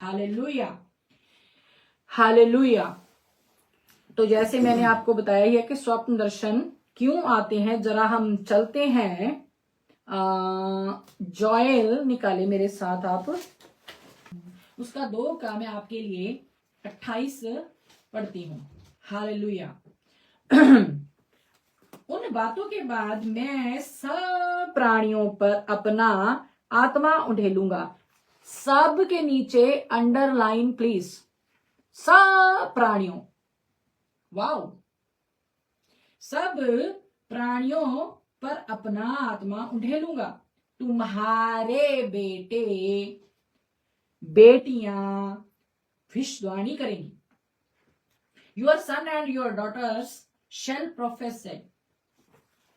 Hallelujah, hallelujah. तो जैसे मैंने आपको बताया ही है कि स्वप्न दर्शन क्यों आते हैं, जरा हम चलते हैं। जोएल निकाले मेरे साथ आप, उसका 2 का मैं आपके लिए 28 पढ़ती हूँ। हालेलुया। उन बातों के बाद मैं सब प्राणियों पर अपना आत्मा उंडेलूंगा। सब के नीचे अंडरलाइन प्लीज, सब प्राणियों। वाओ, सब प्राणियों पर अपना आत्मा उंडेलूंगा। तुम्हारे बेटे बेटियां भविष्यवाणी करेंगी। Your son and your daughters shall prophesy,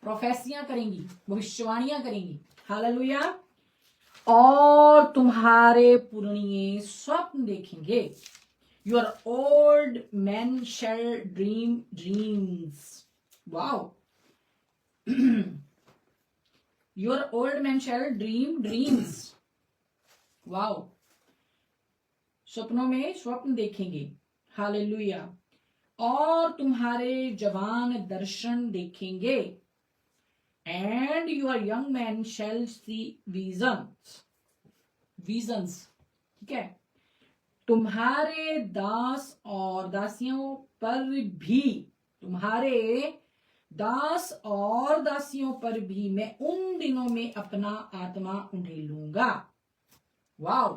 प्रोफेसियां करेंगी, भविष्यवाणियां करेंगी। हालेलुया। और तुम्हारे पुरनिये स्वप्न देखेंगे। Your old man shall dream dreams. Wow. Your old man shall dream dreams. Wow, सपनों में स्वप्न देखेंगे। हालेलुया। और तुम्हारे जवान दर्शन देखेंगे। And your young man shell C visions, visions. ठीक है। तुम्हारे दास और दासियों पर भी, तुम्हारे दास और दासियों पर भी मैं उन दिनों में अपना आत्मा उंडेलूंगा। वाओ,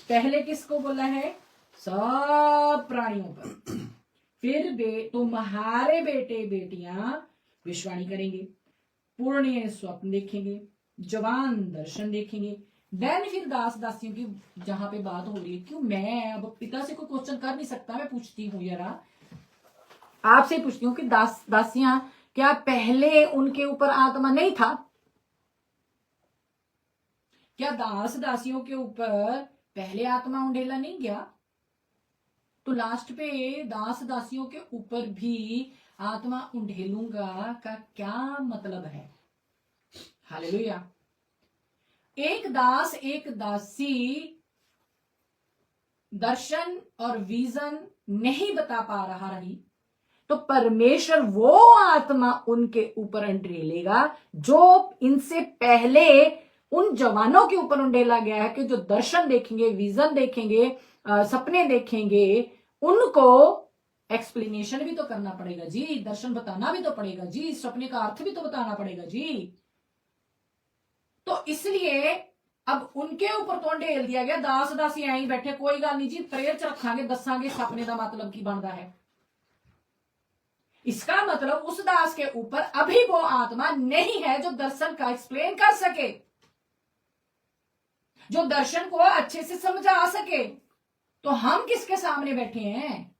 पहले किसको बोला है? सब प्राणियों पर। फिर तुम्हारे बेटे बेटियां भविष्यवाणी करेंगे, पूर्णिय स्वप्न देखेंगे, जवान दर्शन देखेंगे। देन फिर दास दासियों की जहां पे बात हो रही है, क्यों मैं अब पिता से कोई क्वेश्चन कर नहीं सकता, मैं पूछती हूँ, जरा आपसे पूछती हूँ कि दास दासियां, क्या पहले उनके ऊपर आत्मा नहीं था? क्या दास दासियों के ऊपर पहले आत्मा उंडेला नहीं गया? तो लास्ट पे दास दासियों के ऊपर भी आत्मा उंडेलूंगा का क्या मतलब है? हालेलुया। एक दास एक दासी दर्शन और विजन नहीं बता पा रही, तो परमेश्वर वो आत्मा उनके ऊपर उंडेलेगा जो इनसे पहले उन जवानों के ऊपर उंडेला गया है, कि जो दर्शन देखेंगे, विजन देखेंगे, सपने देखेंगे। उनको एक्सप्लेनेशन भी तो करना पड़ेगा जी, दर्शन बताना भी तो पड़ेगा जी, सपने का अर्थ भी तो बताना पड़ेगा जी। तो इसलिए अब उनके ऊपर तो ढेल दिया गया, दास दासी आई बैठे, कोई गल नहीं जी, प्रेयर च रखांगे, दसांगे सपने का मतलब की बनता है। इसका मतलब उस दास के ऊपर अभी वो आत्मा नहीं है जो दर्शन का एक्सप्लेन कर सके, जो दर्शन को अच्छे से समझा सके। तो हम किसके सामने बैठे हैं?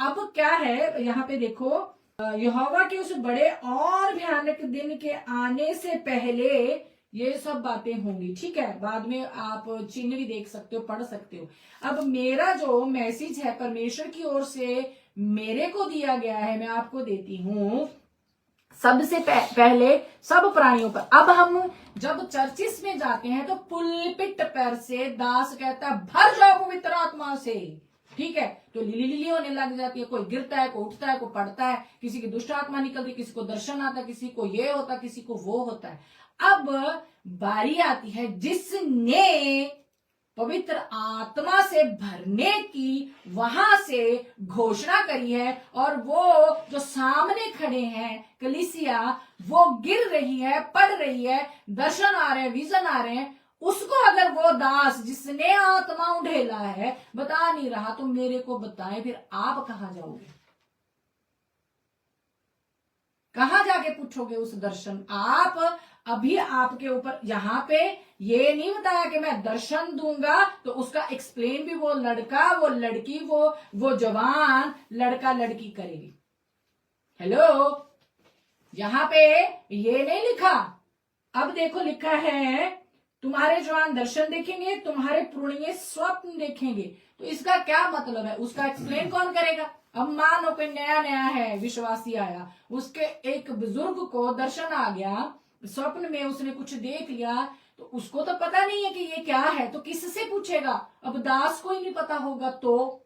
अब क्या है यहां पे देखो, यहोवा के उस बड़े और भयानक दिन के आने से पहले ये सब बातें होंगी। ठीक है, बाद में आप चिन्ह भी देख सकते हो, पढ़ सकते हो। अब मेरा जो मैसेज है परमेश्वर की ओर से मेरे को दिया गया है, मैं आपको देती हूं। सबसे पहले सब प्राणियों पर। अब हम जब चर्चिस में जाते हैं तो पुलपिट पर से दास कहता है भर जाओ पवित्र आत्मा से। ठीक है, तो लिली लिली होने लग जाती है, कोई गिरता है, कोई उठता है, कोई पड़ता है, किसी की दुष्ट आत्मा निकलती, किसी को दर्शन आता, किसी को ये होता, किसी को वो होता है। अब बारी आती है जिसने पवित्र आत्मा से भरने की वहां से घोषणा करी है, और वो जो सामने खड़े हैं कलीसिया, वो गिर रही है, पढ़ रही है, दर्शन आ रहे हैं, विजन आ रहे हैं। उसको अगर वो दास जिसने आत्मा उंडेला है बता नहीं रहा, तो मेरे को बताएं, फिर आप कहां जाओगे? कहां जाके पूछोगे उस दर्शन? आप अभी आपके ऊपर यहां पे ये नहीं बताया कि मैं दर्शन दूंगा तो उसका एक्सप्लेन भी वो लड़का, वो लड़की, वो जवान, लड़का लड़की करेगी। हेलो, यहां पे ये नहीं लिखा। अब देखो लिखा है तुम्हारे जवान दर्शन देखेंगे, तुम्हारे पुरनिये स्वप्न देखेंगे। तो इसका क्या मतलब है? उसका एक्सप्लेन कौन करेगा? अब मानो कोई नया नया है, विश्वासी आया, उसके एक बुजुर्ग को दर्शन आ गया, स्वप्न में उसने कुछ देख लिया, तो उसको तो पता नहीं है कि ये क्या है, तो किससे पूछेगा? अब दास को ही नहीं पता होगा तो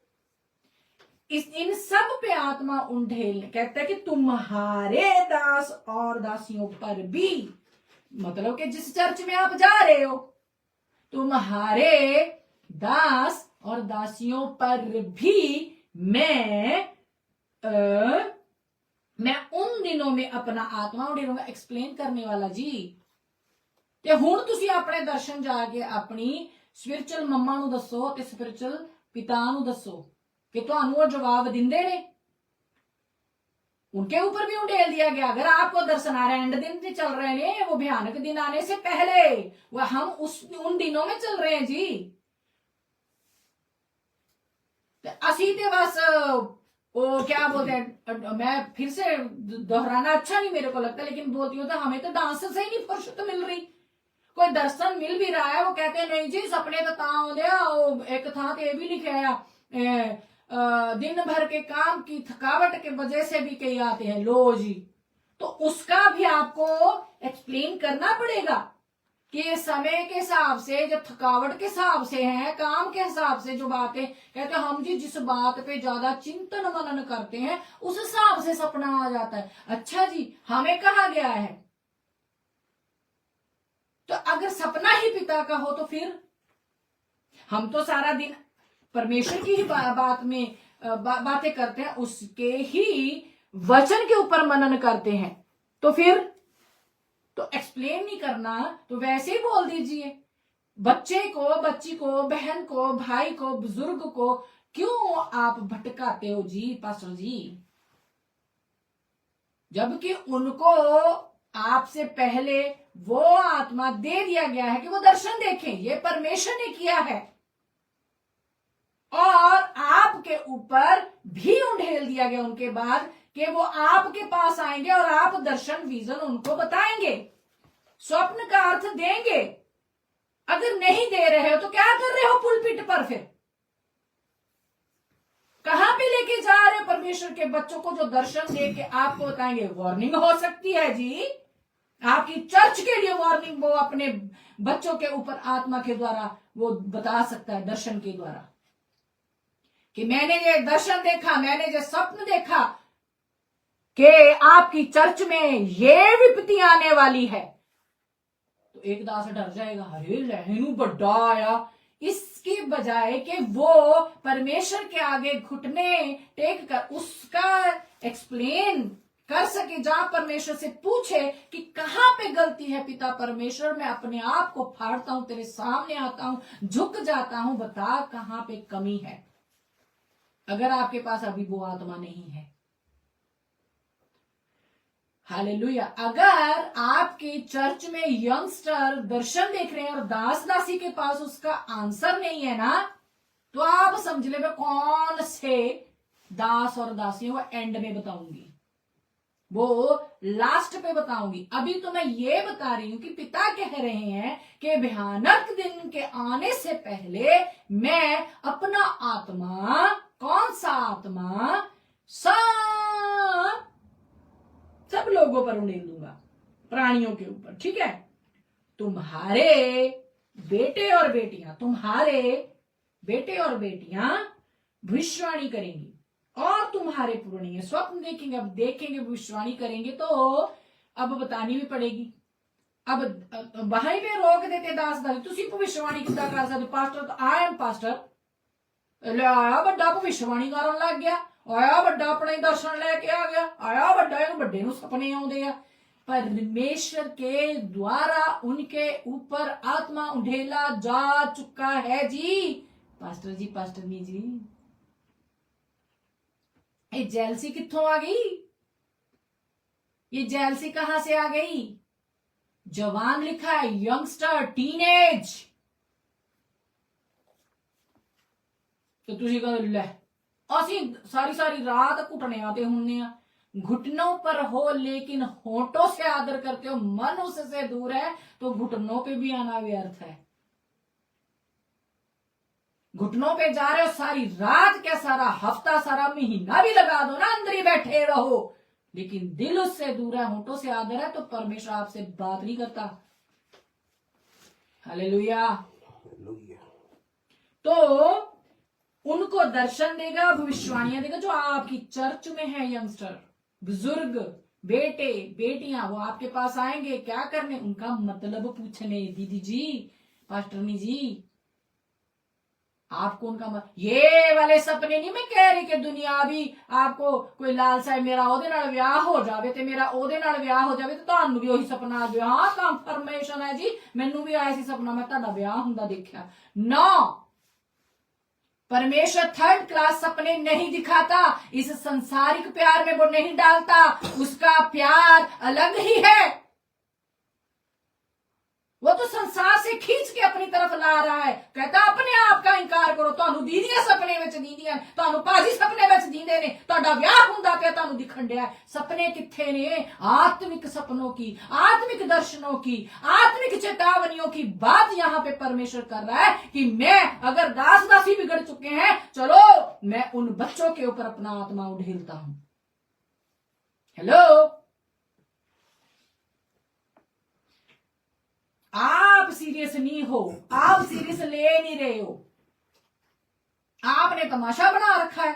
इन सब पे आत्मा उंडेल कहता है कि तुम्हारे दास और दासियों पर भी, मतलब कि जिस चर्च में आप जा रहे हो, तुम्हारे दास और दासियों पर भी मैं उन दिनों में अपना आत्मा उडेरूंगा। एक्सप्लेन करने वाला जी, ते हुण तुसी अपने दर्शन जाके अपनी स्पिरिचुअल मम्मा नूं दसो ते स्पिरिचुअल पिता नूं दसो कि तुहानूं वो जवाब दिंदे ने। उनके ऊपर भी उंडेल दिया गया। अगर आपको दर्शन आ रहे हैं, एंड दिन चल रहे हैं, वो भयानक दिन आने से पहले, वह हम उन दिनों में चल रहे हैं जी। असी ते बस वो क्या बोलते हैं, मैं फिर से दोहराना अच्छा नहीं मेरे को लगता, लेकिन बोलती हूँ तो हमें तो डांस से ही नहीं फुर्सत मिल रही। कोई दर्शन मिल भी रहा है, वो कहते हैं नहीं जी सपने तो आते, एक था तो ये भी लिखे है दिन भर के काम की थकावट के वजह से भी कई आते हैं, लो जी। तो उसका भी आपको एक्सप्लेन करना पड़ेगा कि समय के हिसाब से, जब थकावट के हिसाब से है, काम के हिसाब से जो बातें कहते हैं, हम जी जिस बात पे ज्यादा चिंतन मनन करते हैं उस हिसाब से सपना आ जाता है। अच्छा जी, हमें कहा गया है, तो अगर सपना ही पिता का हो तो फिर हम तो सारा दिन परमेश्वर की ही बात में बातें करते हैं, उसके ही वचन के ऊपर मनन करते हैं, तो फिर तो एक्सप्लेन नहीं करना तो वैसे ही बोल दीजिए। बच्चे को, बच्ची को, बहन को, भाई को, बुजुर्ग को क्यों आप भटकाते हो जी पास्टर जी? जबकि उनको आपसे पहले वो आत्मा दे दिया गया है कि वो दर्शन देखें, ये परमेश्वर ने किया है, और आपके ऊपर भी उंडेल दिया गया उनके बाद कि वो आपके पास आएंगे और आप दर्शन विजन उनको बताएंगे, स्वप्न का अर्थ देंगे। अगर नहीं दे रहे हो तो क्या कर रहे हो पुलपिट पर? फिर कहां पे लेके जा रहे हो परमेश्वर के बच्चों को जो दर्शन दे के आपको बताएंगे? वार्निंग हो सकती है जी, आपकी चर्च के लिए वार्निंग वो अपने बच्चों के ऊपर आत्मा के द्वारा वो बता सकता है, दर्शन के द्वारा, कि मैंने ये दर्शन देखा, मैंने ये स्वप्न देखा कि आपकी चर्च में ये विपत्ति आने वाली है। तो एक दास डर जाएगा, अरे लहनू बड़ा आया, इसकी बजाय कि वो परमेश्वर के आगे घुटने टेक कर उसका एक्सप्लेन कर सके, जहां परमेश्वर से पूछे कि कहां पे गलती है पिता परमेश्वर, मैं अपने आप को फाड़ता हूं, तेरे सामने आता हूं, झुक जाता हूं, बता कहां पे कमी है। अगर आपके पास अभी वो आत्मा नहीं है, हालेलुया। अगर आपके चर्च में यंगस्टर दर्शन देख रहे हैं और दास दासी के पास उसका आंसर नहीं है ना, तो आप समझ ले मैं कौन से दास और दासी वो एंड में बताऊंगी, वो लास्ट पे बताऊंगी। अभी तो मैं ये बता रही हूं कि पिता कह रहे हैं कि भयानक दिन के आने से पहले मैं अपना आत्मा, कौन सा आत्मा, सब लोगों पर उड़ेल दूंगा, प्राणियों के ऊपर, ठीक है। तुम्हारे बेटे और बेटियां, तुम्हारे बेटे और बेटियां भविष्यवाणी करेंगी और तुम्हारे पुराने स्वप्न देखेंगे। अब देखेंगे, भविष्यवाणी करेंगे तो अब बतानी भी पड़ेगी। अब वहीं पे रोक देते दास दासी, तुसी भविष्यवाणी कितना कर सकते? पास्टर तो आई एम पास्टर, ले आया बड़ा भविष्यवाणी करन लग गया, आया बड़ा अपने दर्शन लेके आ गया, आया बड़ा बड़े नूं सपने आउंदे आ। परमेश्वर के द्वारा उनके ऊपर आत्मा उंडेला जा चुका है जी। पास्टर जी, पास्टर जी, ये जेलसी कित्थों आ गई? ये जेलसी कहां से आ गई? जवान लिखा है, यंगस्टर, टीनेज। तो तुसी कहो ले असी सारी सारी रात घुटने आते हुन्ने आ। घुटनों पर हो लेकिन होठों से आदर करते हो, मन उससे दूर है, तो घुटनों पे भी आना व्यर्थ है। घुटनों पे जा रहे हो सारी रात, क्या सारा हफ्ता, सारा महीना भी लगा दो ना, अंदर ही बैठे रहो, लेकिन दिल उससे दूर है, होठों से आदर है, तो परमेश्वर आपसे बात नहीं करता। हालेलुया। तो उनको दर्शन देगा, भविष्यवाणियां देगा, जो आपकी चर्च में है, यंगस्टर, बुजुर्ग, बेटे बेटियां, वो आपके पास आएंगे क्या करने? उनका मतलब पूछने। दीदी जी, पास्टरनी जी, आपको उनका ये वाले सपने नहीं मैं कह रही कि दुनियावी आपको कोई लालसा है मेरा ओदे नाल विआह हो जावे ते मेरा ओदे नाल विआह हो जावे ते ਤੁਹਾਨੂੰ भी ਉਹੀ सपना आ जाए। हाँ कंफर्मेशन है जी, मैनू भी आया सी सपना, मैं ਤੁਹਾਡਾ ਵਿਆਹ ਹੁੰਦਾ देखा। नो, परमेश्वर थर्ड क्लास सपने नहीं दिखाता, इस संसारिक प्यार में वो नहीं डालता, उसका प्यार अलग ही है। वो तो संसार से खींच के अपनी तरफ ला रहा है, कहता अपने आप का इंकार करो। ਤੁਹਾਨੂੰ दीदियां सपने ਵਿੱਚ दीदियां, ਤੁਹਾਨੂੰ ਭਾਜੀ सपने ਵਿੱਚ दींदे ने, ਤੁਹਾਡਾ ਵਿਆਹ ਹੁੰਦਾ ਪਿਆ ਤੁਹਾਨੂੰ ਦਿਖਣ ਡਿਆ। सपने किथे ने? आत्मिक सपनों की, आत्मिक दर्शनों की, आत्मिक चेतावनियों की बात यहाँ पे परमेश्वर कर रहा है कि मैं अगर दास दासी बिगड़ चुके हैं, चलो मैं उन बच्चों के ऊपर अपना आत्मा उड़ेलता हूं। हेलो, आप सीरियस नहीं हो, आप सीरियस ले नहीं रहे हो, आपने तमाशा बना रखा है।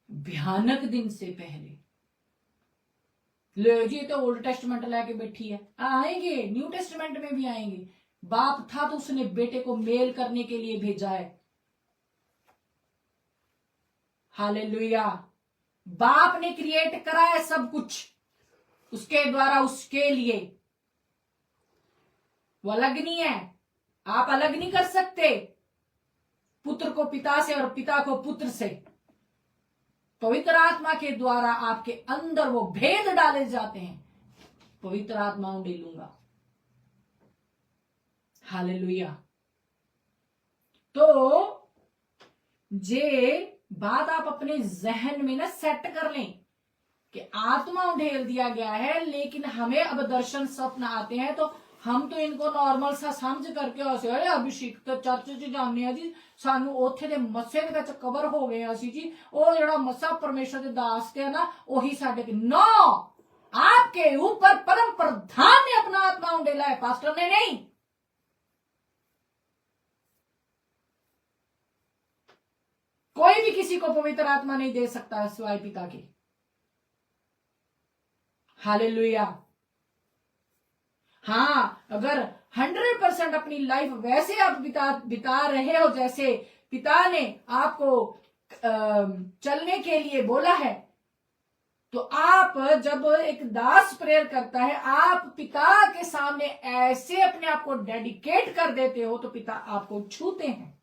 भयानक दिन से पहले ले जी, तो ओल्ड टेस्टमेंट लेके बैठी है, आएंगे न्यू टेस्टमेंट में भी आएंगे। बाप था तो उसने बेटे को मेल करने के लिए भेजा है। हालेलुया। बाप ने क्रिएट करा है सब कुछ उसके द्वारा, उसके लिए। वो अलग नहीं है, आप अलग नहीं कर सकते पुत्र को पिता से और पिता को पुत्र से। पवित्र आत्मा के द्वारा आपके अंदर वो भेद डाले जाते हैं, पवित्र आत्मा उंडेलूंगा। हालेलुया। तो जे बात आप अपने जहन में ना सेट कर लें कि आत्मा उंडेल दिया गया है, लेकिन हमें अब दर्शन स्वप्न आते हैं तो हम तो इनको नॉर्मल सा समझ करके असे अभिषेक तो चर्च च जाने जी, सानू ओथे दे मस्से दे विच कवर हो गए असी जी, ओ जेड़ा मस्सा परमेश्वर दे दास ते ना ओही साडे ते। नो, आपके ऊपर परम प्रधान ने अपना आत्मा उंडेला है, पास्टर ने नहीं। कोई भी किसी को पवित्र आत्मा नहीं दे सकता सिवाय पिता के। हालेलुया। हाँ, अगर 100% अपनी लाइफ वैसे आप बिता रहे हो जैसे पिता ने आपको चलने के लिए बोला है, तो आप जब एक दास प्रेयर करता है, आप पिता के सामने ऐसे अपने आप को डेडिकेट कर देते हो तो पिता आपको छूते हैं।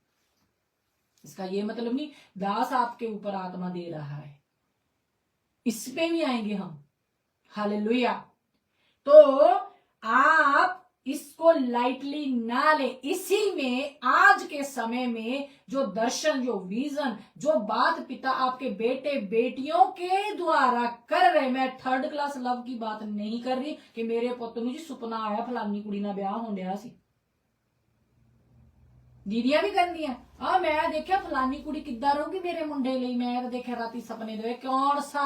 इसका ये मतलब नहीं दास आपके ऊपर आत्मा दे रहा है, इस पे भी आएंगे हम। हालेलुया। तो आप इसको लाइटली ना ले। इसी में आज के समय में जो दर्शन, जो विजन, जो बात पिता आपके बेटे बेटियों के द्वारा कर रहे, मैं थर्ड क्लास लव की बात नहीं कर रही कि मेरे पुत्र नूं जी सुपना आया फलानी कुड़ी नाल ब्याह होण डिया सी। दीदियां भी करदियां, मैं देखा फलानी कुड़ी किद्दां रहूगी मेरे मुंडे लई, मैं तो देखा राती सपने दे। कौन सा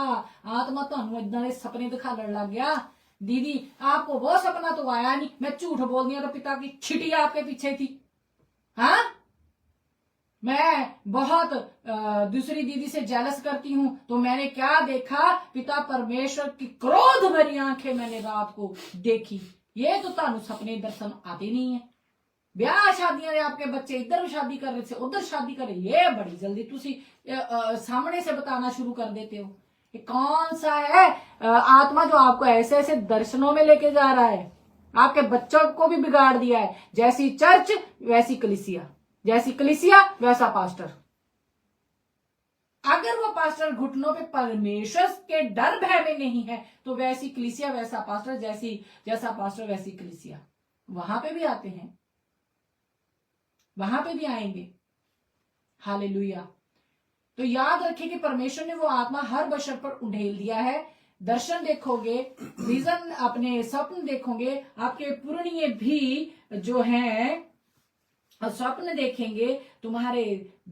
आत्मा तुहानूं इदां दे सपने दिखाने लग गया? दीदी आपको वो सपना तो आया नहीं, मैं झूठ बोल दिया तो पिता की छिटी आपके पीछे थी। हाँ, मैं बहुत दूसरी दीदी से जेलस करती हूं तो मैंने क्या देखा? पिता परमेश्वर की क्रोध भरी आंखें मैंने रात को देखी। ये तो तुहानूं सपने दर्शन आते नहीं है। ब्याह शादियां ने आपके बच्चे इधर शादी कर रहे थे, उधर शादी करे, ये बड़ी जल्दी तुसी सामने से बताना शुरू कर देते हो। ये कौन सा है आत्मा जो आपको ऐसे ऐसे दर्शनों में लेके जा रहा है? आपके बच्चों को भी बिगाड़ दिया है। जैसी चर्च वैसी कलीसिया, जैसी कलीसिया वैसा पास्टर। अगर वो पास्टर घुटनों पे परमेश्वर के डर भय में नहीं है तो वैसी कलीसिया वैसा पास्टर, जैसा पास्टर वैसी कलीसिया। वहां पे भी आते हैं, वहां पे भी आएंगे। हालेलुया। तो याद रखिए कि परमेश्वर ने वो आत्मा हर बशर पर उंडेल दिया है। दर्शन देखोगे, विजन, अपने स्वप्न देखोगे, आपके पुराने भी जो हैं स्वप्न देखेंगे, तुम्हारे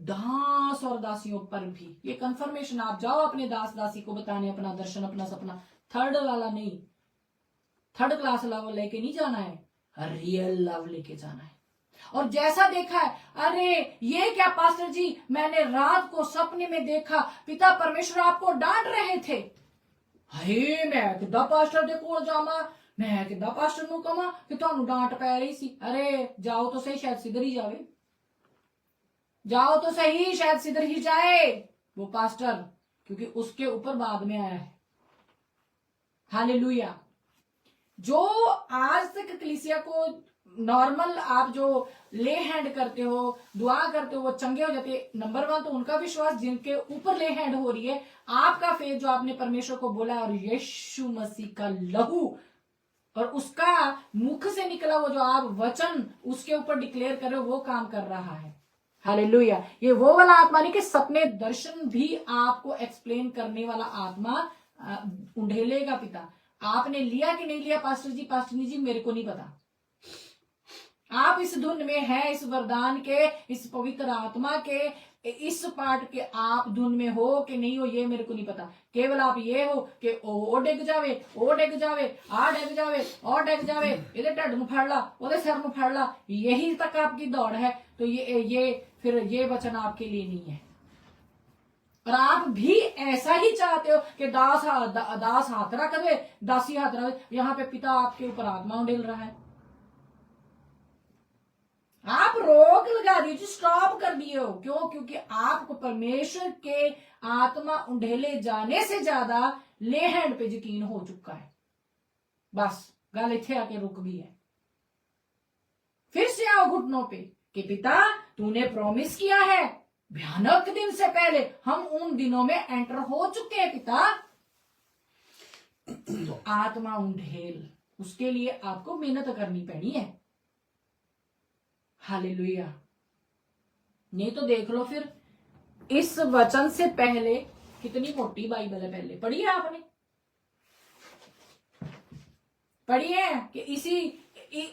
दास और दासियों पर भी। ये कंफर्मेशन, आप जाओ अपने दास दासी को बताने अपना दर्शन, अपना सपना। थर्ड वाला नहीं, थर्ड क्लास वाला लेके नहीं जाना है। रियल लव लेके जाना है। और जैसा देखा है, अरे ये क्या पास्टर जी, मैंने रात को सपने में देखा पिता परमेश्वर आपको डांट रहे थे। हाय मैं किदा पास्टर दे कोल जावा, मैं किदा पास्टर नूं कहां कि तुहानू डांट पै रही सी। अरे जाओ तो सही, शायद सिधर ही जावे, जाओ तो सही, शायद सिधर ही जाए वो पास्टर, क्योंकि उसके ऊपर बाद में आया है। हालेलुया। जो आज तक कलीसिया को नॉर्मल आप जो ले हैंड करते हो, दुआ करते हो, वो चंगे हो जाते हैं। नंबर 1 तो उनका विश्वास जिनके ऊपर ले हैंड हो रही है, आपका फेथ जो आपने परमेश्वर को बोला और यीशु मसीह का लहू और उसका मुख से निकला वो जो आप वचन उसके ऊपर डिक्लेयर कर रहे हो, वो काम कर रहा है। हालेलुया। ये वो वाला आत्मा नहीं कि सपने दर्शन भी आपको एक्सप्लेन करने वाला आत्मा उंडेलेगा पिता। आपने लिया कि नहीं लिया पास्टर जी मेरे को नहीं पता। आप इस धुन में है, इस वरदान के, इस पवित्र आत्मा के, इस पार्ट के आप धुन में हो कि नहीं हो, ये मेरे को नहीं पता। केवल आप ये हो कि ओ डिग जावे, ओ डिग जावे, आ डिग जावे, और डिग जावे, इधर ढड नूं फड़ ला, ओदे सिर नूं फड़ ला, यही तक आपकी दौड़ है। तो ये फिर ये वचन आपके लिए नहीं है। और आप भी ऐसा ही चाहते हो कि दास हाथ रख दे, दासी हाथ रख दे। यहां पे पिता आपके ऊपर आत्मा उंडेल रहा है, आप रोक लगा दिए, स्टॉप कर दिए हो। क्यों? क्योंकि आपको परमेश्वर के आत्मा उंडेले जाने से ज्यादा ले हैंड पे यकीन हो चुका है। बस गल इथे आके रुक गई है। फिर से आओ घुटनों पे कि पिता तूने प्रॉमिस किया है, भयानक दिन से पहले हम उन दिनों में एंटर हो चुके हैं पिता। तो आत्मा उंडेल, उसके लिए आपको मेहनत करनी पड़ी है। हालेलुया। नहीं तो देख लो फिर इस वचन से पहले कितनी मोटी बाइबल है। पहले पढ़ी है आपने, पढ़ी है कि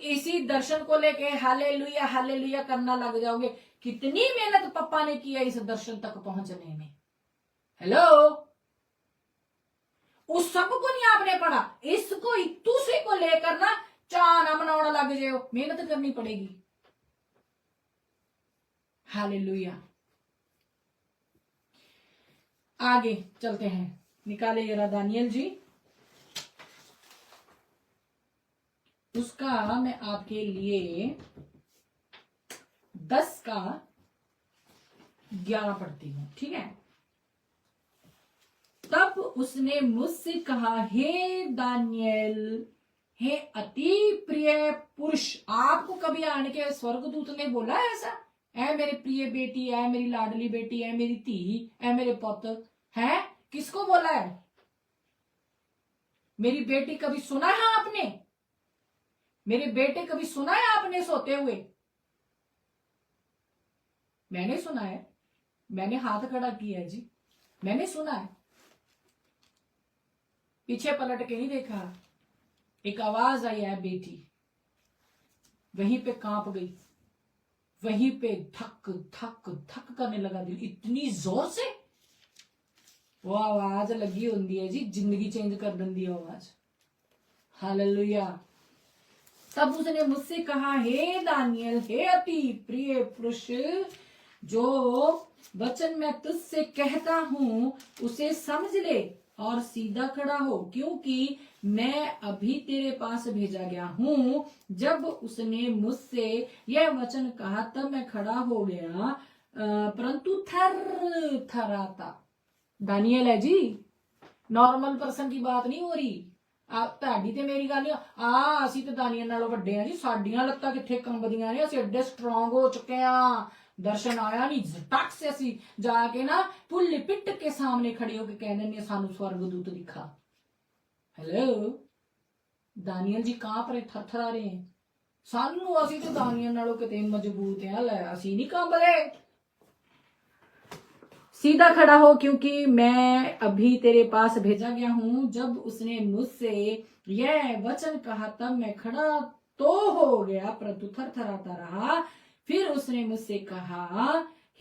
इसी दर्शन को लेके हालेलुया हालेलुया करना लग जाओगे। कितनी मेहनत पप्पा ने किया इस दर्शन तक पहुंचने में। हेलो, उस सब को नहीं आपने पढ़ा, इसको दूसरे को लेकर ना चाना मनाना लग जाओ, मेहनत करनी पड़ेगी। हालेलुया। आगे चलते हैं, निकाले जरा दानियल जी, उसका मैं आपके लिए 10 का 11 पढ़ती हूं, ठीक है। तब उसने मुझसे कहा, हे दानियल, हे अति प्रिय पुरुष। आपको कभी आने के स्वर्गदूत ने बोला है ऐसा, ऐ मेरे प्रिय बेटी, ऐ मेरी लाडली बेटी, ऐ मेरी धी, ऐ मेरे पुत्र, है? किसको बोला है? मेरी बेटी कभी सुना है आपने? मेरे बेटे कभी सुना है आपने सोते हुए? मैंने सुना है, मैंने हाथ खड़ा किया है जी, मैंने सुना है। पीछे पलट के नहीं देखा। एक आवाज आई है बेटी, वहीं पे कांप गई, वहीं पे धक धक धक करने लगा दिल, इतनी जोर से। वो आवाज लगी होती है जी, जिंदगी चेंज कर देती है आवाज। हालेलुया। तब उसने मुझसे कहा, हे दानियल, हे अति प्रिय पुरुष, जो वचन मैं तुझसे कहता हूं उसे समझ ले और सीधा खड़ा हो, क्योंकि मैं अभी तेरे पास भेजा गया हूं। जब उसने मुझसे यह वचन कहा तब मैं खड़ा हो गया, परंतु थर थराता। दानियल है जी, नॉर्मल पर्सन की बात नहीं हो रही। आप ਤੁਹਾਡੀ ਤੇ ਮੇਰੀ ਗੱਲ ਆ, ਅਸੀਂ ਤੇ ਦਾਨੀਅਲ ਨਾਲੋਂ ਵੱਡੇ ਆ ਜੀ, ਸਾਡੀਆਂ ਲੱਤਾਂ ਕਿੱਥੇ ਕੰਬਦੀਆਂ ਨੇ, ਅਸੀਂ ਐਡੇ ਸਟਰੋਂਗ ਹੋ ਚੁੱਕੇ ਆ। दर्शन आया नहीं, झटक से असी जाके ना पुल्ली पिट के सामने खड़े होके कह देंगे सानू स्वर्गदूत दिखा। हेलो, दानियल जी कांप रहे, थरथरा रहे हैं। सानू असी तो दानियल नालों किते मजबूत है, लै असी नहीं कंब रहे। सीधा खड़ा हो, क्योंकि मैं अभी तेरे पास भेजा गया हूं। जब उसने मुझसे यह वचन कहा तब मैं खड़ा तो हो गया, परंतु थरथराता रहा। फिर उसने मुझसे कहा,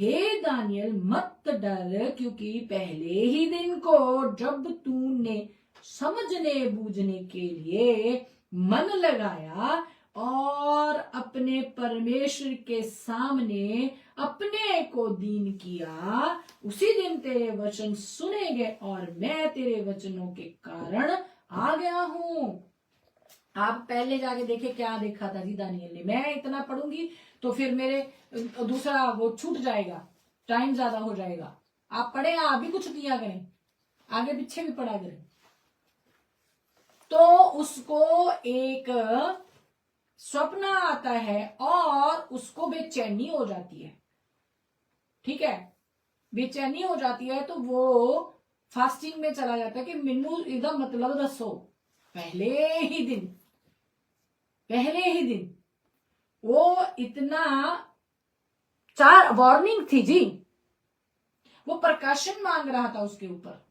हे दानियल, मत डर, क्योंकि पहले ही दिन को जब तूने समझने बूझने के लिए मन लगाया, और अपने परमेश्वर के सामने अपने को दीन किया, उसी दिन तेरे वचन सुने गए और मैं तेरे वचनों के कारण आ गया हूं। आप पहले जाके देखे क्या देखा था जी दानियल ने। मैं इतना पढ़ूंगी तो फिर मेरे दूसरा वो छूट जाएगा, टाइम ज्यादा हो जाएगा। आप पढ़े, आप भी कुछ किया करें, आगे पीछे भी पढ़ा करें। तो उसको एक स्वप्न आता है और उसको बेचैनी हो जाती है, ठीक है, बेचैनी हो जाती है। तो वो फास्टिंग में चला जाता है कि मैनू इहदा मतलब दसो। पहले ही दिन वो इतना, 4 वार्निंग थी जी, वो प्रकाशन मांग रहा था उसके ऊपर,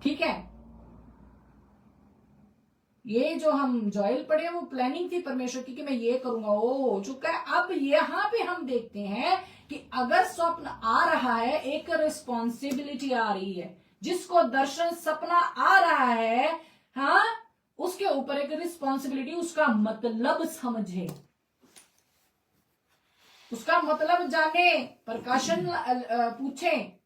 ठीक है। ये जो हम जॉयल पढ़े वो प्लानिंग थी परमेश्वर की कि मैं ये करूंगा, वो हो चुका है। अब यहाँ पे हम देखते हैं कि अगर स्वप्न आ रहा है, एक रिस्पॉन्सिबिलिटी आ रही है। जिसको दर्शन सपना आ रहा है, हाँ, उसके ऊपर एक रिस्पॉन्सिबिलिटी, उसका मतलब समझे, उसका मतलब जाने, प्रकाशन पूछे।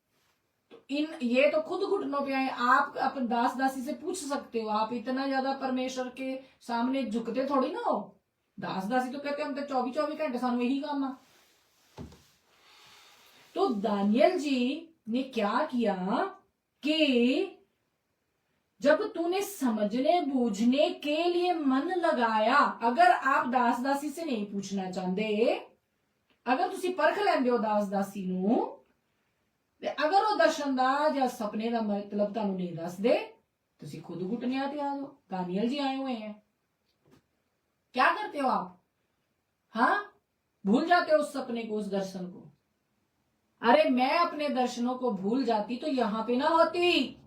तो ये तो खुद घुटनों पे आए। आप अपन दास दासी से पूछ सकते हो, आप इतना ज्यादा परमेश्वर के सामने झुकते थोड़ी ना हो। दास दासी तो कहते हम तो 24 घंटे सानू यही काम आ। तो दानियल जी ने क्या किया कि जब तूने समझने बूझने के लिए मन लगाया, अगर आप दास दासी से नहीं पूछना चाहते, अगर तुसी परख लेंदे हो दास दासी नू, ते अगर वो दर्शन दा या सपने का मतलब तुहानू नहीं दस दे, तुसी खुद घुटनिया ते आ जाओ। दानियल जी आए हुए हैं, क्या करते हो आप? हाँ, भूल जाते हो उस सपने को, उस दर्शन को। अरे मैं अपने दर्शनों को भूल जाती तो यहां पे ना होती।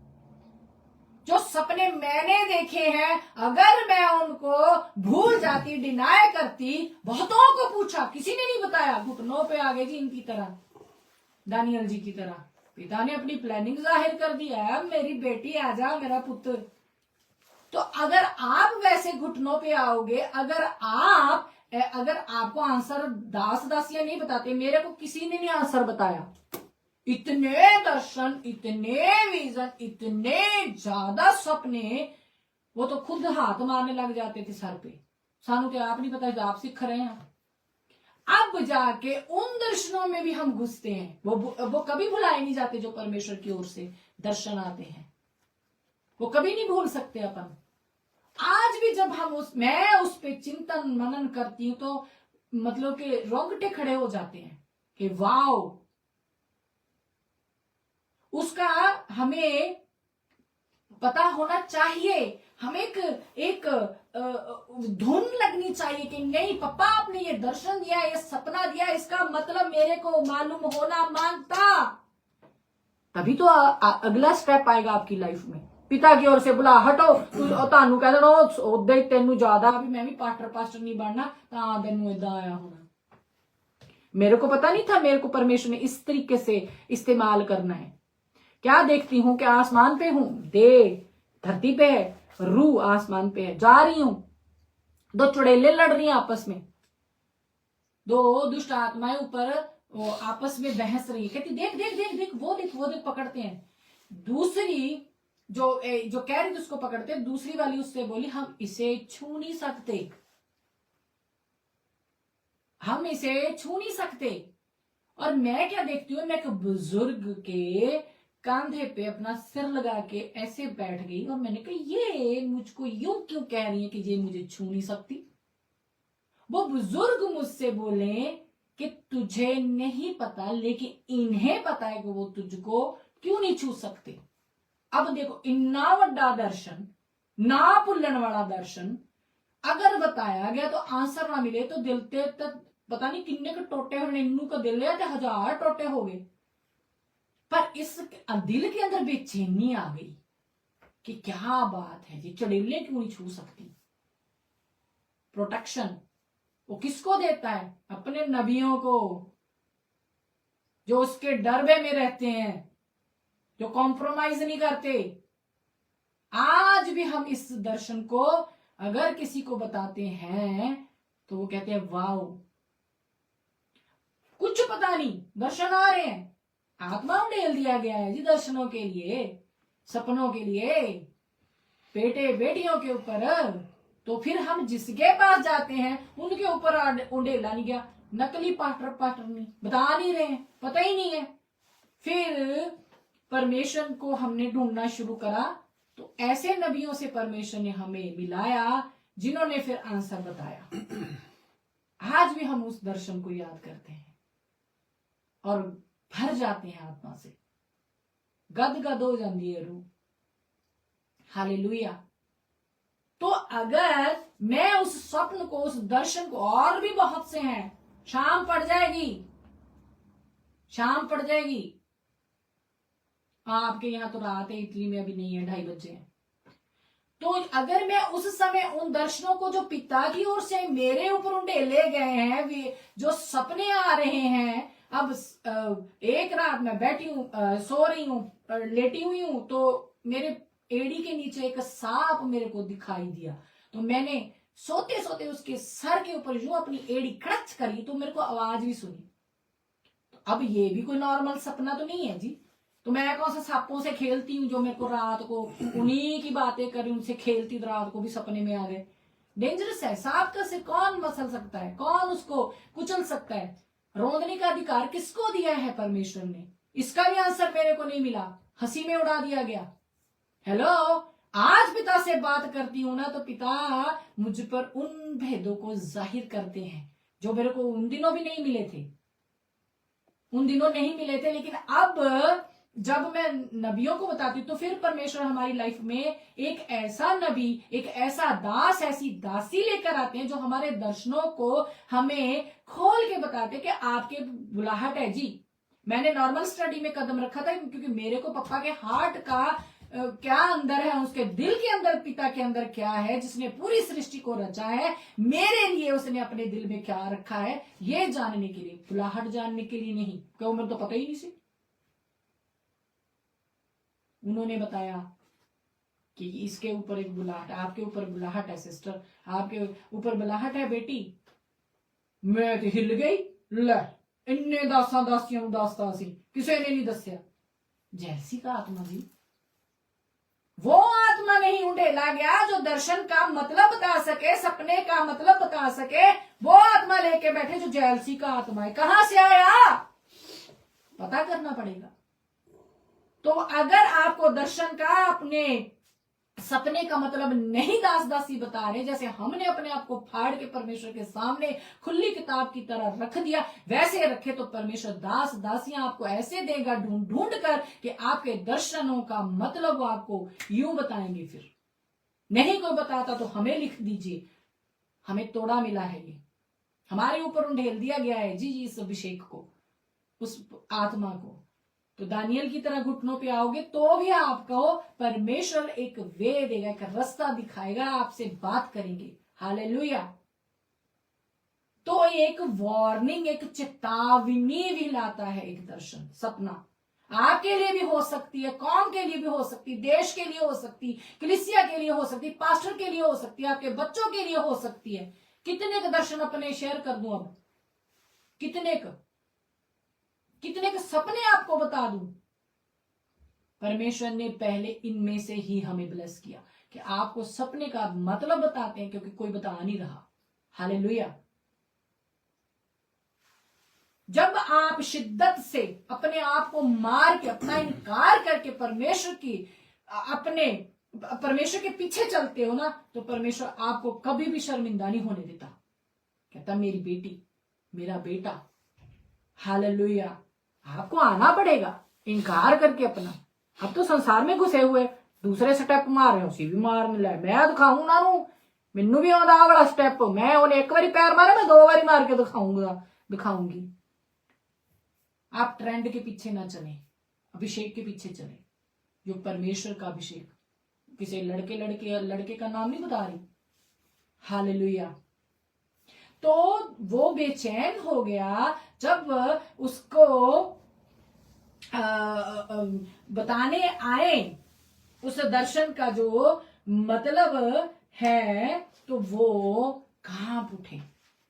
जो सपने मैंने देखे हैं, अगर मैं उनको भूल जाती, डिनाई करती, बहुतों को पूछा, किसी ने नहीं बताया, घुटनों पे आ गए जी इनकी तरह, दानियल जी की तरह। पिता ने अपनी प्लानिंग जाहिर कर दी है, मेरी बेटी आ जा, मेरा पुत्र। तो अगर आप वैसे घुटनों पे आओगे, अगर आपको आंसर दास दासियां नहीं बताते, मेरे को किसी ने नहीं आंसर बताया, इतने दर्शन, इतने विजन, इतने ज्यादा सपने, वो तो खुद हाथ मारने लग जाते थे सर पे। सानू तो आप नहीं पता, आप सीख रहे हैं। अब जाके उन दर्शनों में भी हम घुसते हैं। वो कभी भुलाए नहीं जाते, जो परमेश्वर की ओर से दर्शन आते हैं, वो कभी नहीं भूल सकते अपन। आज भी जब हम मैं उस पे चिंतन मनन करती हूं तो मतलब कि रोंगटे खड़े हो जाते हैं कि वाओ, उसका हमें पता होना चाहिए। हमें एक धुन लगनी चाहिए कि नहीं पापा, आपने ये दर्शन दिया, ये सपना दिया, इसका मतलब मेरे को मालूम होना मांगता। तभी तो अगला स्टेप आएगा आपकी लाइफ में। पिता की ओर से बुला, हटो, तानू कह देना ओदा ही तेनू ज्यादा भी, मैं भी पास्टर नहीं बनना, तां तेनू इदा आया होना। मेरे को पता नहीं था, मेरे को परमेश्वर ने इस तरीके से इस्तेमाल करना है। क्या देखती हूं कि आसमान पे हूं, दे धरती पे है, रूह आसमान पे है, जा रही हूं, 2 चुड़ैलें लड़ रही हैं आपस में, 2 दुष्ट आत्माएं ऊपर आपस में बहस रही है। कहती देख देख देख देख, वो देख, पकड़ते हैं। दूसरी जो कह रही थी उसको पकड़ते, दूसरी वाली उससे बोली हम इसे छू नहीं सकते, हम इसे छू नहीं सकते। और मैं क्या देखती हूँ, मैं एक बुजुर्ग के कंधे पे अपना सिर लगा के ऐसे बैठ गई और मैंने कहा ये मुझको यूं क्यों कह रही है कि ये मुझे छू नहीं सकती। वो बुजुर्ग मुझसे बोले कि तुझे नहीं पता, लेकिन इन्हें पता है कि वो तुझको क्यों नहीं छू सकते। अब देखो, इन्ना वड्डा दर्शन, ना भुलन वाला दर्शन अगर बताया गया तो आंसर ना मिले तो दिल ते पता नहीं किन्ने के टोटे होने, इन्नू का दिल है 1000 टोटे हो गए। पर इस दिल के अंदर बेचैनी आ गई कि क्या बात है, ये चड़ेलें क्यों नहीं छू सकती। प्रोटेक्शन वो किसको देता है? अपने नबियों को, जो उसके डरबे में रहते हैं, जो कॉम्प्रोमाइज नहीं करते। आज भी हम इस दर्शन को अगर किसी को बताते हैं तो वो कहते हैं वाओ, कुछ पता नहीं, दर्शन आ रहे हैं, आत्मा उंडेल दिया गया है जी दर्शनों के लिए, सपनों के लिए, बेटे बेटियों के ऊपर। तो फिर हम जिसके पास जाते हैं उनके ऊपर उंडेला नहीं गया, नकली पास्टर नहीं, बता नहीं रहे हैं, पता ही नहीं है। फिर परमेश्वर को हमने ढूंढना शुरू करा, तो ऐसे नबियों से परमेश्वर ने हमें मिलाया जिन्होंने फिर आंसर बताया। आज भी हम उस दर्शन को याद करते हैं और भर जाते हैं आत्मा से, गदगद हो जाती है रूह। हालेलुया। तो अगर मैं उस स्वप्न को, उस दर्शन को, और भी बहुत से हैं, शाम पड़ जाएगी, शाम पड़ जाएगी। आपके यहां तो रात है, इटली में अभी नहीं है, 2:30 बजे हैं। तो अगर मैं उस समय उन दर्शनों को जो पिता की ओर से मेरे ऊपर उंडेले गए हैं, वे जो सपने आ रहे हैं, अब एक रात मैं बैठी हूं, सो रही हूं, लेटी हुई हूं, तो मेरे एड़ी के नीचे एक सांप मेरे को दिखाई दिया। तो मैंने सोते सोते उसके सर के ऊपर यूं अपनी एड़ी कड़च करी, तो मेरे को आवाज भी सुनी। तो अब ये भी कोई नॉर्मल सपना तो नहीं है जी। तो मैं कौन सा सांपों से खेलती हूँ जो मेरे को रात को उन्हीं की बातें करी, उनसे खेलती, रात को भी सपने में आ गए। डेंजरस है। सांप का सिर कौन मसल सकता है, कौन उसको कुचल सकता है? रोंदने का अधिकार किसको दिया है? परमेश्वर ने। इसका भी आंसर मेरे को नहीं मिला, हंसी में उड़ा दिया गया। हेलो, आज पिता से बात करती हूं ना, तो पिता मुझ पर उन भेदों को जाहिर करते हैं जो मेरे को उन दिनों भी नहीं मिले थे, उन दिनों नहीं मिले थे। लेकिन अब जब मैं नबियों को बताती हूँ, तो फिर परमेश्वर हमारी लाइफ में एक ऐसा नबी, एक ऐसा दास, ऐसी दासी लेकर आते हैं जो हमारे दर्शनों को हमें खोल के बताते हैं कि आपके बुलाहट है जी। मैंने नॉर्मल स्टडी में कदम रखा था, क्योंकि मेरे को पप्पा के हार्ट का क्या अंदर है, उसके दिल के अंदर, पिता के अंदर क्या है, जिसने पूरी सृष्टि को रचा है, मेरे लिए उसने अपने दिल में क्या रखा है, ये जानने के लिए, बुलाहट जानने के लिए नहीं। क्यों? मुझे तो पता ही नहीं सी। उन्होंने बताया कि इसके ऊपर एक बुलाहट है, आपके ऊपर बुलाहट है सिस्टर, आपके ऊपर बुलाहट है बेटी। मैं तो हिल गई, ले इन्ने दासा दासियां दासता सी, किसी ने नहीं दसिया। जैसी का आत्मा जी, वो आत्मा नहीं उंडेला गया जो दर्शन का मतलब बता सके, सपने का मतलब बता सके। वो आत्मा लेके बैठे जो जैलसी का आत्मा है। कहां से आया? पता करना पड़ेगा। तो अगर आपको दर्शन का, अपने सपने का मतलब नहीं दास दासी बता रहे, जैसे हमने अपने आप को फाड़ के परमेश्वर के सामने खुली किताब की तरह रख दिया, वैसे रखे, तो परमेश्वर दास दासियां आपको ऐसे देगा ढूंढ ढूंढ कर कि आपके दर्शनों का मतलब आपको यूं बताएंगे। फिर नहीं कोई बताता तो हमें लिख दीजिए, हमें तोड़ा मिला है, ये हमारे ऊपर उंडेल दिया गया है जी इस अभिषेक को, उस आत्मा को। तो दानियल की तरह घुटनों पे आओगे तो भी आपको परमेश्वर एक वे देगा, एक रास्ता दिखाएगा, आपसे बात करेंगे। हालेलुया। तो एक वार्निंग, एक चेतावनी भी लाता है एक दर्शन, सपना। आपके लिए भी हो सकती है, कौम के लिए भी हो सकती, देश के लिए हो सकती, कलीसिया के लिए हो सकती, पास्टर के लिए हो सकती है, आपके बच्चों के लिए हो सकती है। कितने का दर्शन अपने शेयर कर दूं अब? कितने के सपने आपको बता दूं? परमेश्वर ने पहले इनमें से ही हमें ब्लेस किया कि आपको सपने का मतलब बताते हैं, क्योंकि कोई बता नहीं रहा। हालेलुया। जब आप शिद्दत से अपने आप को मार के, अपना इनकार करके परमेश्वर के पीछे चलते हो ना, तो परमेश्वर आपको कभी भी शर्मिंदा नहीं होने देता। कहता मेरी बेटी, मेरा बेटा, हालेलुया, आपको आना पड़ेगा इनकार करके अपना। अब तो संसार में घुसे हुए दूसरे स्टेप मार रहे हो, उसी भी मारने लगे। मैं दिखाऊं ना नू, मैनू भी आंदा वाला स्टेप। मैं उन्हें एक बारी पैर मारा, मैं 2 बारी मार के दिखाऊंगी। आप ट्रेंड के पीछे ना चले, अभिषेक के पीछे चले, जो परमेश्वर का अभिषेक। किसी लड़के का नाम नहीं बता रही। हालेलुया। तो वो बेचैन हो गया जब उसको बताने आए उस दर्शन का जो मतलब है तो वो कांप उठे।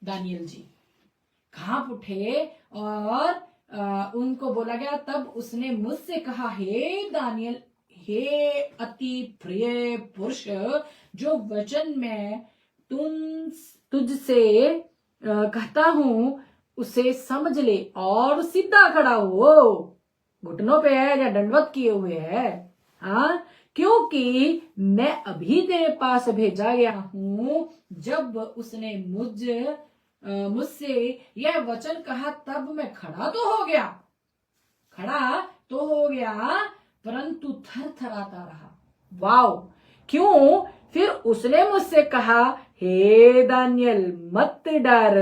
दानियल जी कांप उठे और उनको बोला गया, तब उसने मुझसे कहा, हे दानियल, हे अति प्रिय पुरुष, जो वचन मैं तुझसे कहता हूं उसे समझ ले और सीधा खड़ा हो। घुटनों पे है या दंडवत किए हुए है, हाँ, क्योंकि मैं अभी तेरे पास भेजा गया हूं। जब उसने मुझसे यह वचन कहा, तब मैं खड़ा तो हो गया, परंतु थरथराता रहा। वाओ! क्यों? फिर उसने मुझसे कहा, हे दानियल, मत डर,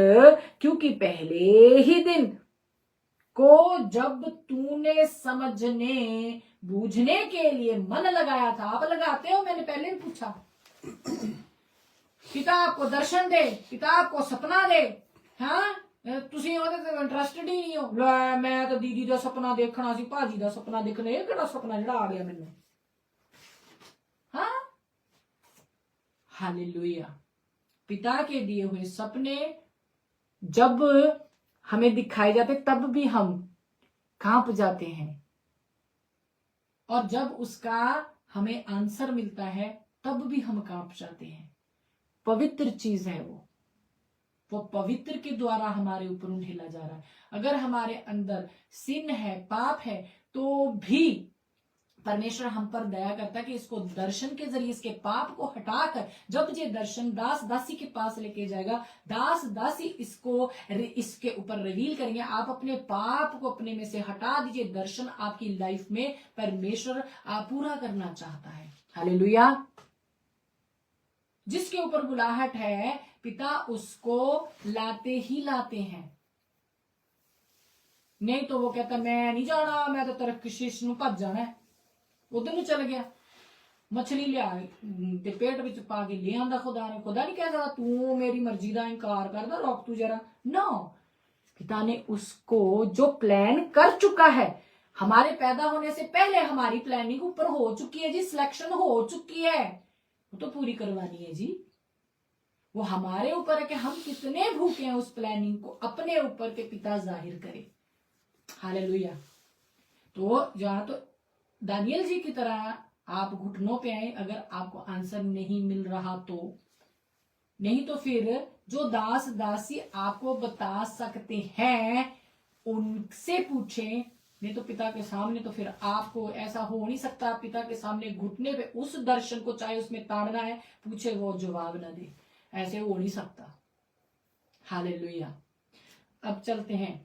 क्योंकि पहले ही दिन को जब तूने समझने बूझने के लिए मन लगाया था। आप लगाते हो? मैंने पहले भी पूछा। पिता आपको दर्शन दे, पिता आपको सपना दे, हाँ, ਤੁਸੀਂ ਉਹਦੇ ਤੇ ਇੰਟਰਸਟਡ ਹੀ ਨਹੀਂ ਹੋ। ਲੈ ਮੈਂ ਤਾਂ ਦੀਦੀ ਦਾ ਸੁਪਨਾ ਦੇਖਣਾ ਸੀ, ਭਾਜੀ ਦਾ ਸੁਪਨਾ ਦੇਖਣਾ, ਇਹ ਕਿਹੜਾ ਸੁਪਨਾ ਜਿਹੜਾ ਆ ਗਿਆ ਮੈਨੂੰ, हाँ। हालेलुया। पिता के दिए हुए सपने जब हमें दिखाए जाते तब भी हम कांप जाते हैं, और जब उसका हमें आंसर मिलता है तब भी हम कांप जाते हैं। पवित्र चीज है वो पवित्र के द्वारा हमारे ऊपर उंडेला जा रहा है। अगर हमारे अंदर सिन है, पाप है, तो भी परमेश्वर हम पर दया करता है कि इसको दर्शन के जरिए इसके पाप को हटाकर, जब ये दर्शन दास दासी के पास लेके जाएगा, दास दासी इसके ऊपर रिवील करेंगे, आप अपने पाप को अपने में से हटा दीजिए। दर्शन आपकी लाइफ में परमेश्वर पूरा करना चाहता है। हालेलुया। जिसके ऊपर बुलाहट है, पिता उसको लाते ही लाते हैं। नहीं तो वो कहता, मैं नहीं जाना, मैं तो तरक्शिश नूं भज जाना है। उधर ਨੂੰ चल गया, मछली लिया ते पेट विच पा के ले आंदा। खुदा नहीं कह सकदा तू मेरी मर्जी का इनकार करदा, रोक तू जरा। नो, पिता ने उसको जो प्लान कर चुका है, हमारे पैदा होने से पहले हमारी प्लानिंग ऊपर हो चुकी है जी, सिलेक्शन हो चुकी है, वो तो पूरी करवानी है जी। वो हमारे ऊपर है कि हम कितने भूखे हैं उस प्लानिंग को अपने ऊपर के पिता जाहिर करे। हालेलुया। तो जहां तो दानियल जी की तरह आप घुटनों पे आए, अगर आपको आंसर नहीं मिल रहा तो, नहीं तो फिर जो दास दासी आपको बता सकते हैं उनसे पूछें। नहीं तो पिता के सामने तो फिर आपको ऐसा हो नहीं सकता, पिता के सामने घुटने पे उस दर्शन को, चाहे उसमें ताड़ना है, पूछे वो जवाब ना दे, ऐसे हो नहीं सकता। हालेलुया। अब चलते हैं,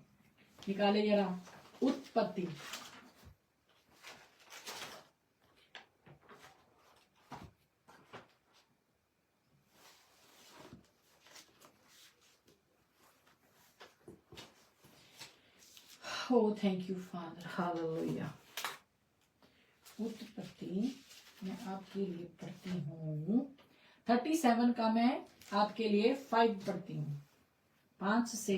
निकाले जरा उत्पत्ति। Oh, thank you, Father. Hallelujah. उत्पत्ति मैं आपके लिए पढ़ती हूँ 37 का, मैं आपके लिए 5 पढ़ती हूँ, 5 से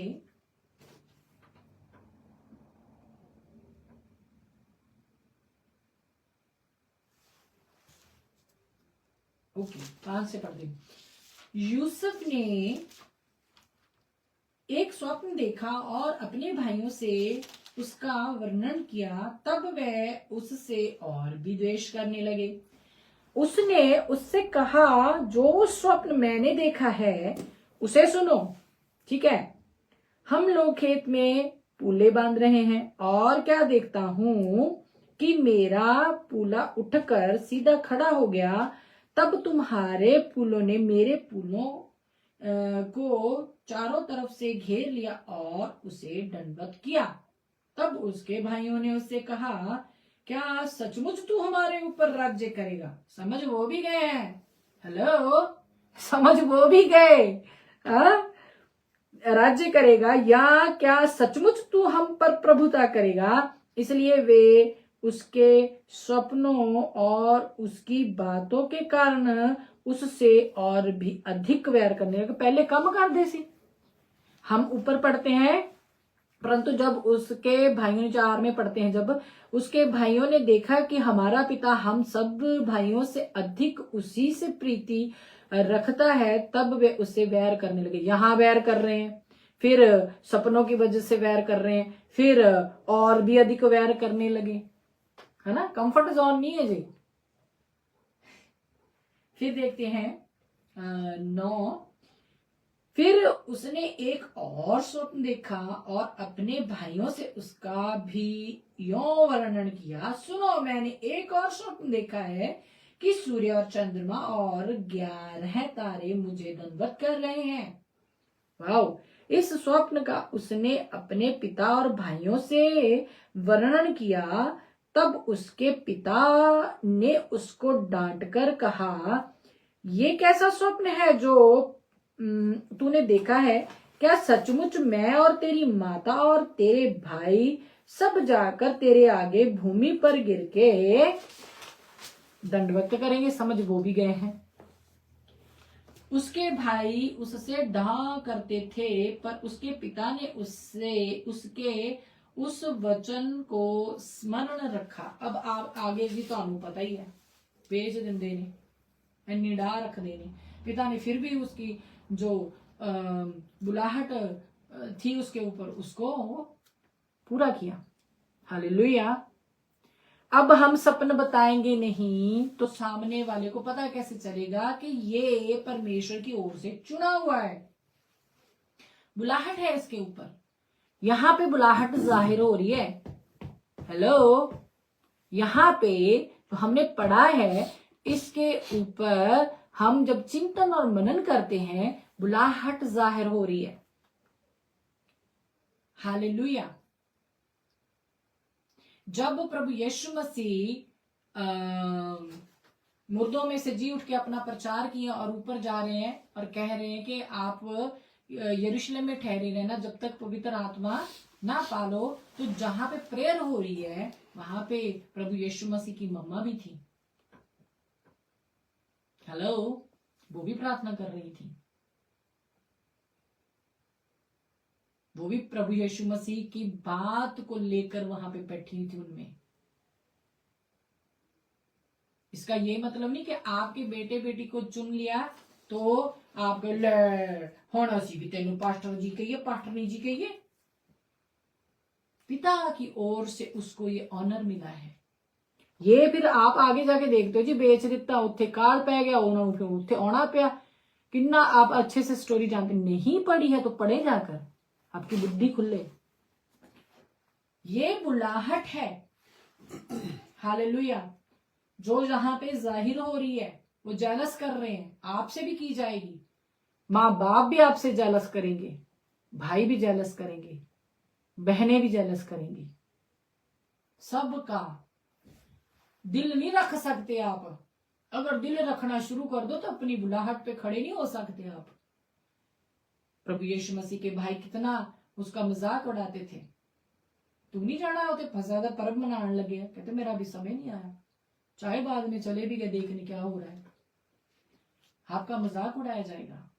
5 से पढ़ती हूँ। यूसुफ ने एक स्वप्न देखा और अपने भाइयों से उसका वर्णन किया, तब वह उससे और भी द्वेष करने लगे। उसने उससे कहा, जो स्वप्न मैंने देखा है उसे सुनो। ठीक है, हम लोग खेत में पूले बांध रहे हैं और क्या देखता हूं कि मेरा पूला उठकर सीधा खड़ा हो गया। तब तुम्हारे पूलों ने मेरे पूलों को चारों तरफ से घेर लिया और उसे दंडवत किया। तब उसके भाइयों ने उससे कहा, क्या सचमुच तू हमारे ऊपर राज्य करेगा? समझ वो भी गए हैं। हेलो, समझ वो भी गए, राज्य करेगा, या क्या सचमुच तू हम पर प्रभुता करेगा? इसलिए वे उसके स्वप्नों और उसकी बातों के कारण उससे और भी अधिक वैर करने लगे। पहले कम कर दे सी, हम ऊपर पढ़ते हैं, परंतु जब उसके भाइयों 4 में पढ़ते हैं, जब उसके भाइयों ने देखा कि हमारा पिता हम सब भाइयों से अधिक उसी से प्रीति रखता है तब वे उससे वैर करने लगे। यहां वैर कर रहे हैं, फिर सपनों की वजह से वैर कर रहे हैं, फिर और भी अधिक वैर करने लगे, है ना। कंफर्ट जोन नहीं है जी। फिर देखते हैं 9। फिर उसने एक और स्वप्न देखा और अपने भाइयों से उसका भी यों वर्णन किया। सुनो, मैंने एक और स्वप्न देखा है कि सूर्य और चंद्रमा और 11 तारे मुझे दंडवत कर रहे हैं। वाओ! इस स्वप्न का उसने अपने पिता और भाइयों से वर्णन किया। तब उसके पिता ने उसको डांटकर कहा, ये कैसा स्वप्न है जो तूने देखा है? क्या सचमुच मैं और तेरी माता और तेरे भाई सब जाकर तेरे आगे भूमि पर गिर के दंडवत करेंगे? समझ वो भी गए हैं। उसके भाई उससे डाह करते थे, पर उसके पिता ने उसके उस वचन को स्मरण रखा। अब आप आगे भी तो पता ही है, भेज देंदे ने, इन्नी डाह रख देनी। पिता ने फिर भी उसकी जो बुलाहट थी उसके ऊपर, उसको पूरा किया। हालेलुया। अब हम सपन बताएंगे नहीं तो सामने वाले को पता कैसे चलेगा कि ये परमेश्वर की ओर से चुना हुआ है। बुलाहट है इसके ऊपर, यहां पे बुलाहट जाहिर हो रही है। हेलो, यहां पे तो हमने पढ़ा है, इसके ऊपर हम जब चिंतन और मनन करते हैं बुलाहट जाहिर हो रही है। हालेलुया। जब प्रभु यीशु मसीह मुर्दों में से जी उठ के अपना प्रचार किया और ऊपर जा रहे हैं और कह रहे हैं कि आप यरूशलेम में ठहरे रहना जब तक पवित्र आत्मा ना पालो, तो जहां पे प्रेयर हो रही है वहां पे प्रभु यीशु मसीह की मम्मा भी थी। हेलो, वो भी प्रार्थना कर रही थी, वो भी प्रभु यीशु मसीह की बात को लेकर वहां पे बैठी थी उनमें। इसका ये मतलब नहीं कि आपके बेटे बेटी को चुन लिया तो आप ले होना सी भी तेन पास्टर जी कहिए, पास्टरनी जी कहिए। पिता की ओर से उसको ये ऑनर मिला है। ये फिर आप आगे जाके देखते हो जी, बेच दिता, उत्थे काल पै गया, उत्थे आना पिया। कितना आप अच्छे से स्टोरी जानते, नहीं पढ़ी है तो पढ़े जाकर, आपकी बुद्धि खुले। ये बुलाहट है। हालेलुया। जो जहां पे जाहिर हो रही है वो जेलस कर रहे हैं, आपसे भी की जाएगी। माँ बाप भी आपसे जेलस करेंगे, भाई भी जेलस करेंगे, बहनें भी जेलस करेंगी। सबका दिल नहीं रख सकते आप। अगर दिल रखना शुरू कर दो तो अपनी बुलाहट पे खड़े नहीं हो सकते आप। प्रभु यीशु मसीह के भाई कितना उसका मजाक उड़ाते थे। तुम नहीं जाना होते फसादा पर्व मनाने लगे, कहते मेरा अभी समय नहीं आया, चाहे बाद में चले भी गए देखने क्या हो रहा है। आपका मजाक उड़ाया जाएगा,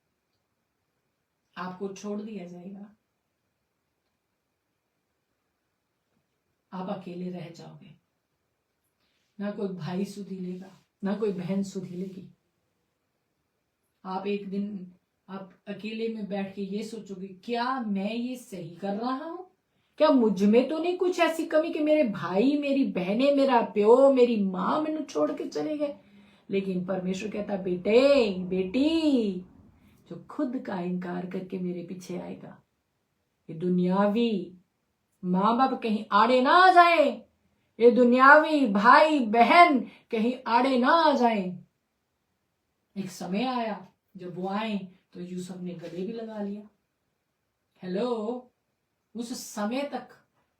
आपको छोड़ दिया जाएगा, आप अकेले रह जाओगे। ना कोई भाई सुधीलेगा, ना कोई बहन सुधीलेगी। आप एक दिन आप अकेले में बैठ के ये सोचोगे, क्या मैं ये सही कर रहा हूं? क्या मुझ में तो नहीं कुछ ऐसी कमी कि मेरे भाई, मेरी बहनें, मेरा प्यो, मेरी माँ मैनू छोड़ के चले गए? लेकिन परमेश्वर कहता, बेटे बेटी, जो खुद का इनकार करके मेरे पीछे आएगा, ये दुनियावी माँ बाप कहीं आड़े ना आ जाए, ये दुनियावी भाई बहन कहीं आड़े ना आ जाए। एक समय आया जब वो आए तो यूसुफ ने गले भी लगा लिया। हेलो, उस समय तक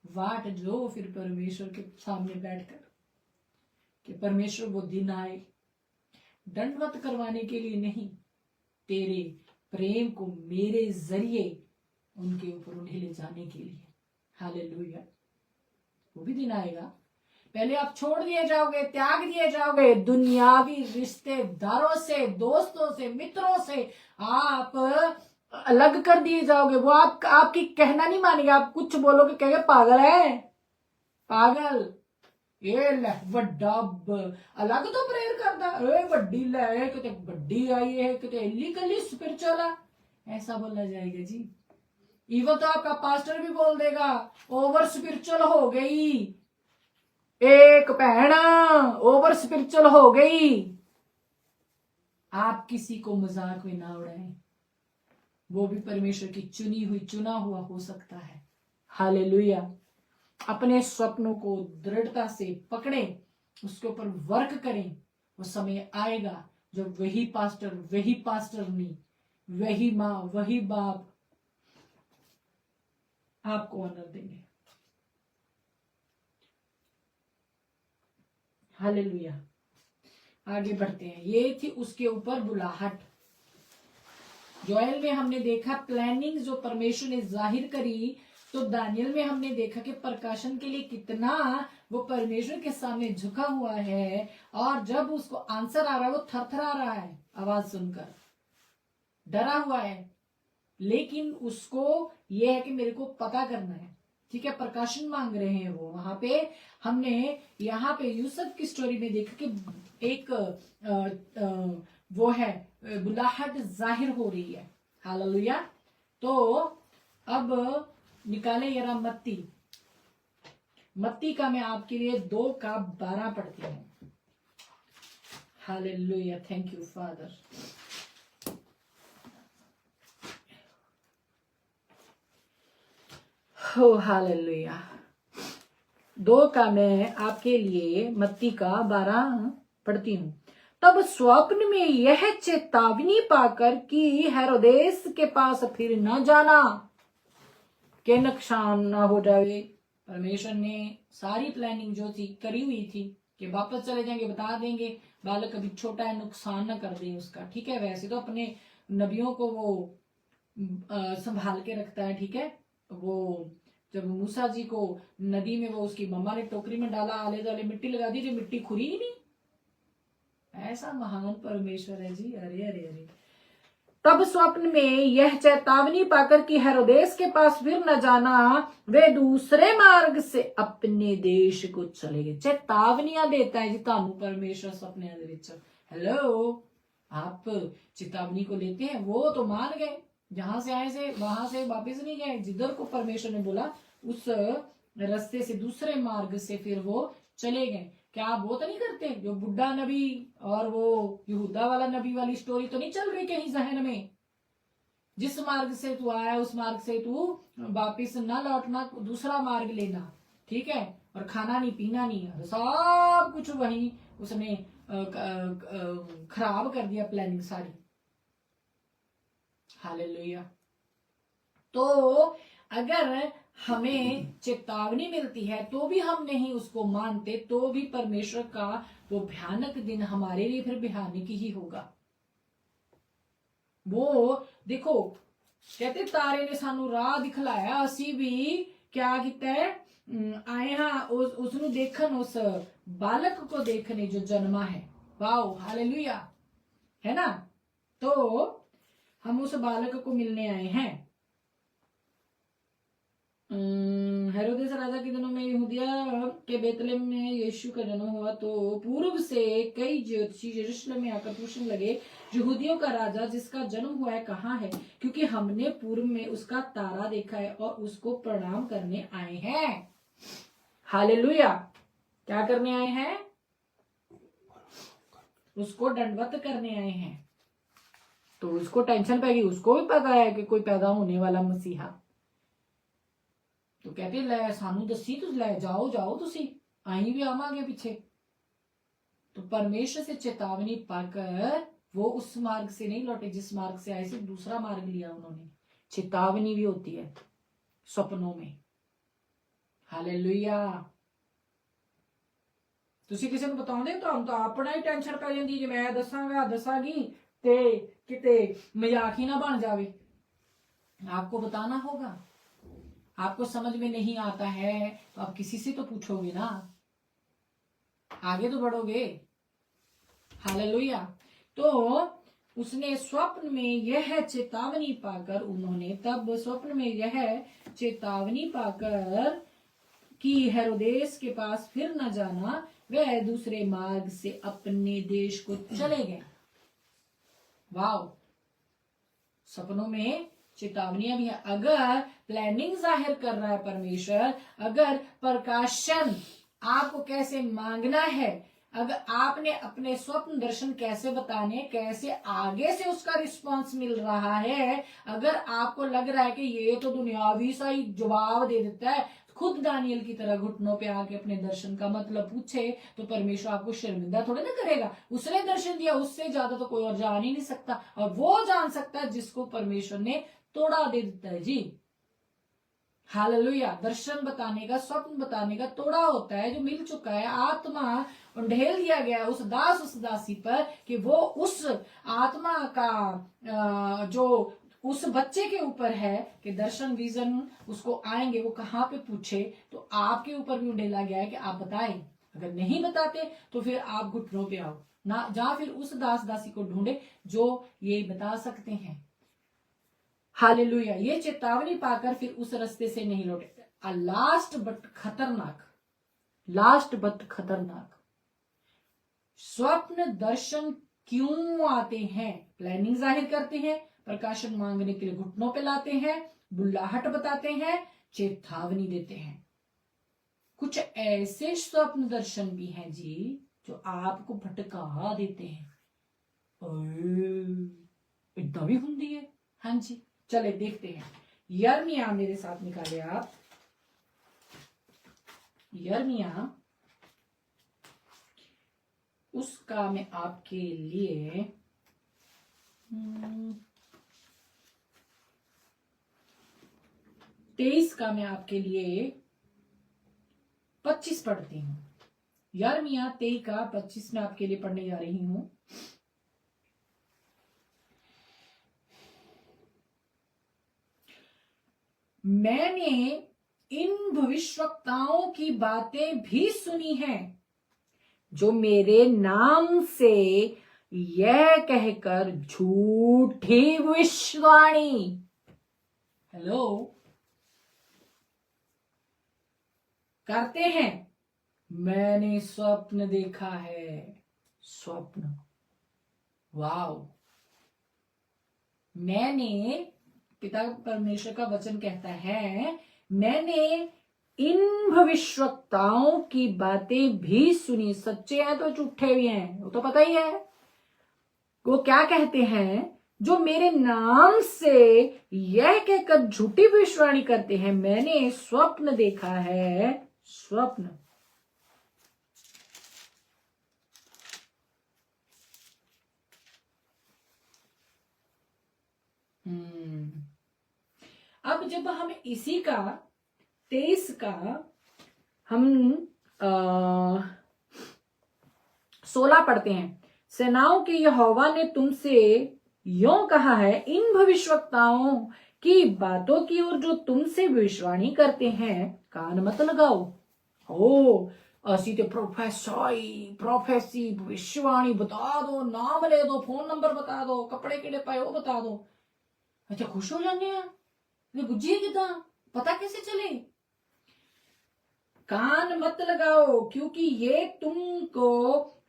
वाट जो फिर परमेश्वर के सामने बैठकर कि परमेश्वर वो दिन आए दंडवत करवाने के लिए नहीं, तेरे प्रेम को मेरे जरिए उनके ऊपर उन्हें ले जाने के लिए। हालेलुया। वो भी दिन आएगा, पहले आप छोड़ दिए जाओगे, त्याग दिए जाओगे दुनियावी रिश्तेदारों से, दोस्तों से, मित्रों से आप अलग कर दिए जाओगे। वो आपकी कहना नहीं मानेगा, आप कुछ बोलोगे कहेंगे पागल है, पागल, ये लै वड्डा अलग तो प्रेयर करता, ए वड्डी लै किते वड्डी आई है, किते इली कली स्पिरिचुअल है, ऐसा बोला जाएगा जी। इवन तो आपका पास्टर भी बोल देगा ओवर स्पिरिचुअल हो गई, एक बहन ओवर स्पिरिचुअल हो गई। आप किसी को मजाक में ना उड़ाएं, वो भी परमेश्वर की चुनी हुई चुना हुआ हो सकता है। हालेलुया। अपने स्वप्नों को दृढ़ता से पकड़े, उसके ऊपर वर्क करें। वो समय आएगा जब वही पास्टरनी, वही माँ, वही बाप आपको ऑनर देंगे। हालेलुया। आगे बढ़ते हैं। ये थी उसके ऊपर बुलाहट। जोएल में हमने देखा प्लानिंग जो परमेश्वर ने जाहिर करी, तो दानियल में हमने देखा कि प्रकाशन के लिए कितना वो परमेश्वर के सामने झुका हुआ है, और जब उसको आंसर आ रहा है वो थरथरा रहा है, आवाज सुनकर डरा हुआ है, लेकिन उसको ये है कि मेरे को पता करना है। ठीक है, प्रकाशन मांग रहे हैं वो। वहां पे हमने यहाँ पे यूसुफ की स्टोरी में देखा कि एक वो है बुलाहट जाहिर हो रही है। हालेलुया। तो अब निकाले जरा मत्ती का मैं आपके लिए 2:12 पढ़ती हूँ। Hallelujah, thank you father. हो हालेलुया। 2 का मैं आपके लिए मत्ती का 12 पढ़ती हूँ। तब स्वप्न में यह चेतावनी पाकर कि हेरोदेस के पास फिर न जाना के नुकसान ना हो जाए। परमेश्वर ने सारी प्लानिंग जो थी करी हुई थी कि वापस चले जाएंगे, बता देंगे बालक अभी छोटा है, नुकसान ना कर दे उसका। ठीक है, वैसे तो अपने नबियों को वो संभाल के रखता है। ठीक है, वो जब मूसा जी को नदी में वो उसकी मम्मा ने टोकरी में डाला, आले दाले मिट्टी लगा दी, जो मिट्टी खुरी ही नहीं। ऐसा महान परमेश्वर है जी। अरे अरे अरे। तब स्वप्न में यह चेतावनी पाकर कि हेरोदेस के पास फिर न जाना, वे दूसरे मार्ग से अपने देश को चले गए। चेतावनियां देता है जी तानू परमेश्वर सपने दे विच। हेलो, आप चेतावनी को लेते हैं, वो तो मान गए, जहां से आए से वहां से वापिस नहीं गए। जिधर को परमेश्वर ने बोला उस रास्ते से, दूसरे मार्ग से फिर वो चले गए। क्या आप वो तो नहीं करते, जो बुढ़ा नबी और वो यहूदा वाला नबी वाली स्टोरी तो नहीं चल रही कहीं जहन में? जिस मार्ग से तू आया उस मार्ग से तू वापिस ना लौटना, दूसरा मार्ग लेना। ठीक है, और खाना नहीं पीना नहीं, सब कुछ वही उसने खराब कर दिया, प्लानिंग सारी। हालेलुया। तो अगर हमें चेतावनी मिलती है तो भी हम नहीं उसको मानते, तो भी परमेश्वर का वो भयानक दिन हमारे लिए फिर भयानक ही होगा। वो देखो, कहते तारे ने सानू राह दिखलाया, असी भी क्या किया है, आए हाँ उसनु देखन, उस बालक को देखने जो जन्मा है। वाओ, हालेलुया, है ना। तो हम उस बालक को मिलने आए हैं। हेरोदेस राजा के दिनों में यहूदिया के बेतलेहम में यीशु का जन्म हुआ, तो पूर्व से कई ज्योतिषी यरूशलेम में आकर पूछने लगे, यहूदियों का राजा जिसका जन्म हुआ है कहाँ है, क्योंकि हमने पूर्व में उसका तारा देखा है और उसको प्रणाम करने आए हैं। हालेलुया। क्या करने आए हैं? उसको दंडवत करने आए हैं। तो उसको टेंशन पैगी, उसको भी पता है कि कोई पैदा होने वाला मसीहा। तो कहते लै सानू दसी, तुम लै जाओ जाओ, तुसी आई भी आवांगे पीछे। तो परमेश्वर से चेतावनी पाकर वो उस मार्ग से नहीं लौटे जिस मार्ग से आए, से दूसरा मार्ग लिया उन्होंने। चेतावनी भी होती है स्वप्नों में। हालेलुया। तुसी किसी को बताओगे तो हम तो अपना ही टेंशन पै जाती जी, मैं दसांगा दसागी ते किते मजाक ही ना बन जावे। आपको बताना होगा। आपको समझ में नहीं आता है तो आप किसी से तो पूछोगे ना, आगे तो बढ़ोगे। हालेलुया। तो उसने स्वप्न में यह चेतावनी पाकर, उन्होंने तब स्वप्न में यह चेतावनी पाकर कि हेरोदेस के पास फिर न जाना, वह दूसरे मार्ग से अपने देश को चले गए। वाव, सपनों में चेतावनियां भी है। अगर प्लानिंग जाहिर कर रहा है परमेश्वर, अगर प्रकाशन आपको कैसे मांगना है, अगर आपने अपने स्वप्न दर्शन कैसे बताने, कैसे आगे से उसका रिस्पांस मिल रहा है, अगर आपको लग रहा है कि ये तो दुनियावी सा ही जवाब दे देता है, खुद दानियल की तरह घुटनों पे आके अपने दर्शन का मतलब पूछे, तो परमेश्वर आपको शर्मिंदा थोड़े ना करेगा। उसने दर्शन दिया, उससे ज्यादा तो कोई और जान ही नहीं सकता, और वो जान सकता है जिसको परमेश्वर ने तोड़ा दे देता है जी। हालेलुया। दर्शन बताने का, स्वप्न बताने का तोड़ा होता है जो मिल चुका है। आत्मा ढेल दिया गया उस दास उस दासी पर कि वो उस आत्मा का जो उस बच्चे के ऊपर है कि दर्शन विजन उसको आएंगे, वो कहाँ पे पूछे। तो आपके ऊपर भी ढेला गया है कि आप बताएं। अगर नहीं बताते तो फिर आप घुटनों पे आओ ना, जा फिर उस दास दासी को ढूंढे जो ये बता सकते हैं। हालेलुया। ये चेतावनी पाकर फिर उस रास्ते से नहीं लौटे। लास्ट बट खतरनाक स्वप्न दर्शन क्यों आते हैं? प्लानिंग जाहिर करते हैं, प्रकाशन मांगने के लिए घुटनों पे लाते हैं, बुल्लाहट बताते हैं, चेतावनी देते हैं। कुछ ऐसे स्वप्न दर्शन भी हैं जी जो आपको भटका देते हैं। इतना भी होती है। हाँ जी, चले देखते हैं। यर्मिया मेरे साथ निकाले आप। यर्मिया उसका मैं आपके लिए 23 का मैं आपके लिए 25 पढ़ती हूं। यर्मिया 23 का 25 में आपके लिए पढ़ने जा रही हूं। मैंने इन भविष्यवक्ताओं की बातें भी सुनी हैं जो मेरे नाम से यह कहकर झूठी भविष्यवाणी हेलो करते हैं। मैंने स्वप्न देखा है। स्वप्न, वाव। मैंने, पिता परमेश्वर का वचन कहता है, मैंने इन भविष्यवक्ताओं की बातें भी सुनी। सच्चे हैं तो झूठे भी हैं, वो तो पता ही है। वो क्या कहते हैं? जो मेरे नाम से यह कहकर झूठी भविष्यवाणी करते हैं, मैंने स्वप्न देखा है। स्वप्न, अब जब हम इसी का 23 का हम 16 पढ़ते हैं। सेनाओं के यहोवा ने तुमसे यों कहा है, इन भविष्यवक्ताओं की बातों की ओर जो तुमसे भविष्यवाणी करते हैं कान मत लगाओ। ओ असी तो प्रोफेसी भविष्यवाणी बता दो, नाम ले दो, फोन नंबर बता दो, कपड़े केड़े पाए वो बता दो। अच्छा खुश हो जाने गुज्जी किदा पता कैसे चले? कान मत लगाओ, क्योंकि ये तुमको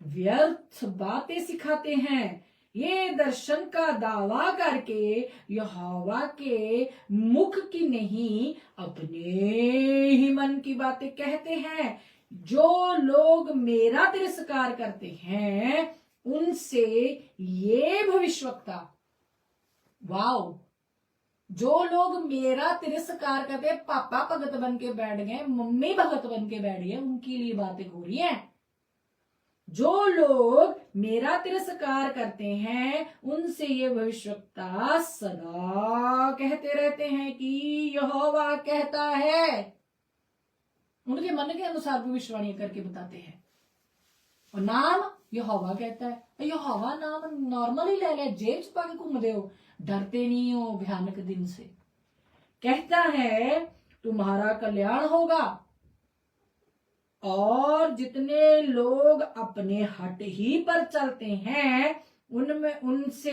व्यर्थ बातें सिखाते हैं। ये दर्शन का दावा करके यहोवा के मुख की नहीं, अपने ही मन की बातें कहते हैं। जो लोग मेरा तिरस्कार करते हैं उनसे ये भविष्यवक्ता, वाओ, जो लोग मेरा तिरस्कार करते, पापा भगत बन के बैठ गए, मम्मी भगत बन के बैठ गए, उनके लिए बातें हो रही हैं। जो लोग मेरा तिरस्कार करते हैं उनसे ये भविष्यवक्ता सदा कहते रहते हैं कि यहोवा कहता है। उनके मन के अनुसार भविष्यवाणी करके बताते हैं। और नाम यहोवा कहता है। यहोवा नाम नॉर्मल ही ले ले, जेब छुपा के घूम रहे हो, डरते नहीं हो भयानक दिन से। कहता है तुम्हारा कल्याण होगा। और जितने लोग अपने हट ही पर चलते हैं उनमें उनसे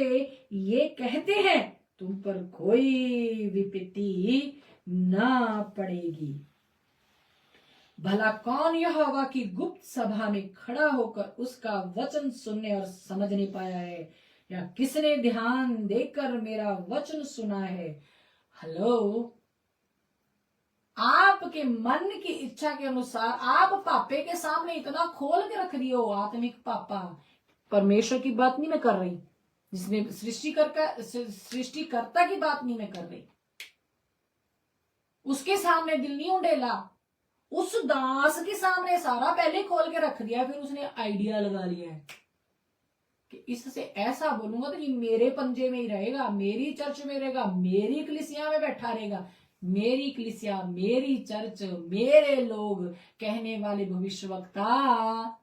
ये कहते हैं तुम पर कोई विपत्ति ना पड़ेगी। भला कौन यहोवा की गुप्त सभा में खड़ा होकर उसका वचन सुनने और समझने पाया है, या किसने ध्यान देकर मेरा वचन सुना है। हेलो, आपके मन की इच्छा के अनुसार आप पापे के सामने इतना खोल के रख दिए हो। आत्मिक पापा, परमेश्वर की बात नहीं मैं कर रही, जिसने सृष्टिकर्ता की बात नहीं मैं कर रही। उसके सामने दिल नहीं उड़ेला, उस दास के सामने सारा पहले खोल के रख दिया, फिर उसने आइडिया लगा लिया है कि इससे ऐसा बोलूंगा तो ये मेरे पंजे में ही रहेगा, मेरी चर्च में रहेगा, मेरी कलीसिया में बैठा रहेगा। मेरी कलीसिया, मेरी चर्च, मेरे लोग कहने वाले भविष्यवक्ता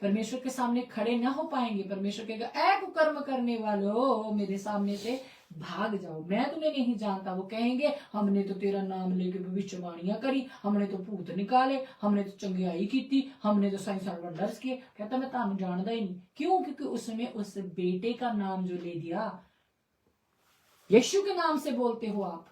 परमेश्वर के सामने खड़े ना हो पाएंगे। परमेश्वर कहेगा, ऐ कुकर्म करने वालों, मेरे सामने से भाग जाओ, मैं तुम्हें नहीं जानता। वो कहेंगे, हमने तो तेरा नाम लेके भविष्यवाणियां करी, हमने तो भूत निकाले, हमने तो चंगियाई की थी, हमने तो साइंस और वंडर्स किए। कहता मैं तानू जानता ही नहीं। क्यों? क्योंकि उसमें उस बेटे का नाम जो ले दिया, यीशु के नाम से बोलते हो आप।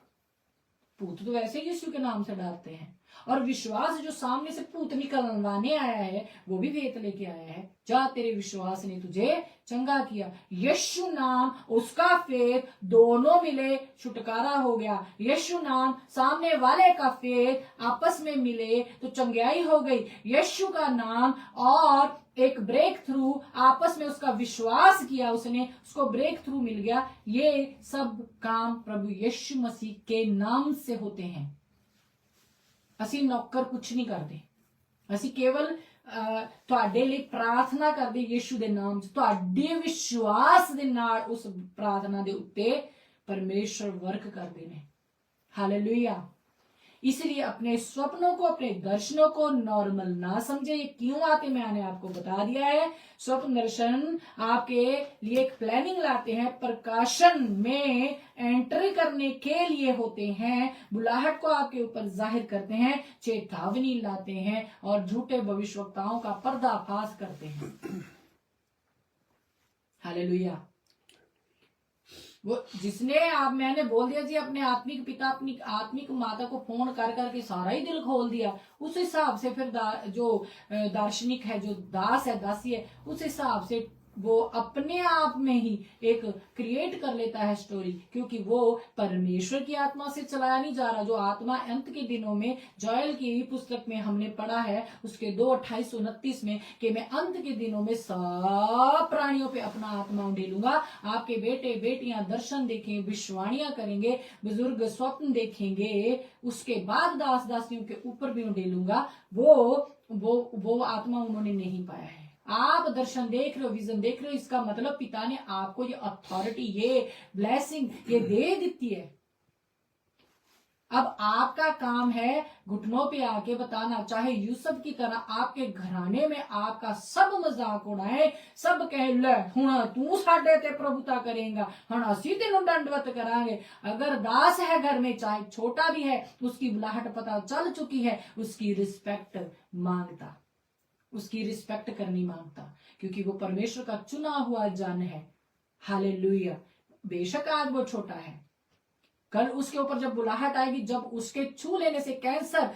भूत तो वैसे ही यीशु के नाम से डरते हैं, और विश्वास जो सामने से भूत निकलवाने आया है वो भी भेत लेके आया है। जा, तेरे विश्वास ने तुझे चंगा किया। यीशु नाम, उसका फेत, दोनों मिले, छुटकारा हो गया। यीशु नाम, सामने वाले का फेत आपस में मिले तो चंगाई हो गई। यीशु का नाम और एक ब्रेक थ्रू, आपस में उसका विश्वास किया उसने, उसको ब्रेक थ्रू मिल गया। ये सब काम प्रभु यीशु मसीह के नाम से होते हैं। ਅਸੀਂ नौकर कुछ नहीं करते, ਅਸੀਂ केवल ਤੁਹਾਡੇ ਲਈ प्रार्थना करते यीशु के नाम से। ਤੁਹਾਡੇ विश्वास ਦੇ ਨਾਲ उस प्रार्थना ਦੇ ਉੱਤੇ परमेश्वर वर्क करते हैं। हालेलुया। इसलिए अपने स्वप्नों को, अपने दर्शनों को नॉर्मल ना समझे। ये क्यों आते मैंने आपको बता दिया है। स्वप्न दर्शन आपके लिए एक प्लानिंग लाते हैं, प्रकाशन में एंट्री करने के लिए होते हैं, बुलाहट को आपके ऊपर जाहिर करते हैं, चेतावनी लाते हैं और झूठे भविष्यवक्ताओं का पर्दाफाश करते हैं। हालेलुया। वो जिसने मैंने बोल दिया जी अपने आत्मिक पिता, अपनी आत्मिक माता को फोन कर करके सारा ही दिल खोल दिया, उस हिसाब से फिर जो दार्शनिक है, जो दास है, दासी है, उस हिसाब से वो अपने आप में ही एक क्रिएट कर लेता है स्टोरी, क्योंकि वो परमेश्वर की आत्मा से चलाया नहीं जा रहा। जो आत्मा अंत के दिनों में, जोएल की पुस्तक में हमने पढ़ा है उसके 2:28-29 में, कि मैं अंत के दिनों में सब प्राणियों पे अपना आत्मा उंडेलूंगा। आपके बेटे बेटियां दर्शन देखेंगे, विश्वाणियां करेंगे, बुजुर्ग स्वप्न देखेंगे, उसके बाद दास दासियों के ऊपर भी उंडेलूंगा। वो आत्मा उन्होंने नहीं पाया है। आप दर्शन देख रहे हो, विजन देख रहे हो, इसका मतलब पिता ने आपको ये अथॉरिटी, ये ब्लेसिंग ये दे दी है। अब आपका काम है घुटनों पे आके बताना, चाहे यूसुफ की तरह आपके घराने में आपका सब मजाक उड़ाए, सब कहे ले हुण तू साडे ते प्रभुता करेगा, हुण असी तेनू दंडवत करांगे। अगर दास है घर में, चाहे छोटा भी है, उसकी बुलाहट पता चल चुकी है, उसकी रिस्पेक्ट मांगता, उसकी रिस्पेक्ट करनी मांगता, क्योंकि वो परमेश्वर का चुना हुआ जन है। हालेलुया। बेशक आज वो छोटा है, कल उसके ऊपर जब बुलाहट आएगी, जब उसके छू लेने से कैंसर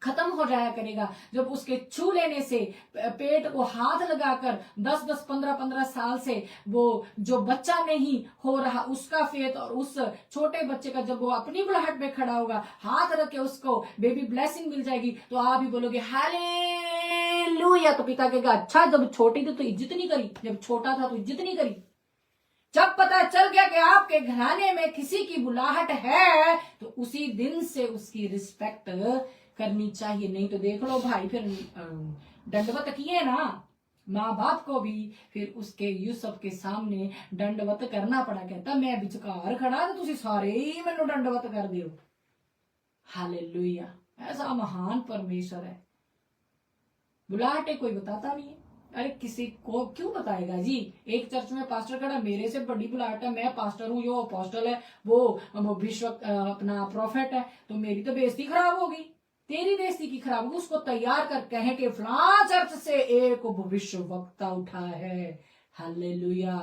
खत्म हो जाया करेगा, जब उसके छू लेने से पेट को हाथ लगाकर 10-10, 15-15 साल से वो जो बच्चा नहीं हो रहा उसका फेत, और उस छोटे बच्चे का जब वो अपनी बुलाहट में खड़ा होगा, हाथ रख के उसको बेबी ब्लेसिंग मिल जाएगी, तो आप भी बोलोगे हालेलुया। तो पिता कहेगा, अच्छा जब छोटी थी तो इज्जत नहीं करी, जब छोटा था तो इज्जत नहीं करी। जब पता चल गया कि आपके घराने में किसी की बुलाहट है, तो उसी दिन से उसकी रिस्पेक्ट करनी चाहिए। नहीं तो देख लो भाई, फिर दंडवत किए ना माँ बाप को भी, फिर उसके यूसुफ के सामने दंडवत करना पड़ा। कहता मैं विचकार खड़ा तो तुसी सारे ही मैनू दंडवत कर दियो। हालेलुया। ऐसा महान परमेश्वर है। बुलाहटे कोई बताता नहीं है। अरे किसी को क्यों बताएगा जी। एक चर्च में पास्टर खड़ा, मेरे से बड़ी बुलाहट है, मैं पास्टर हूँ, यो अपोस्टल है, वो विश्व अपना प्रॉफिट है, तो मेरी तो बेइज्जती खराब होगी। तेरी बेइज्जती की खराब होगी। उसको तैयार कर कहे कि फलां चर्च से एक भविष्यवक्ता उठा है। हालेलुया।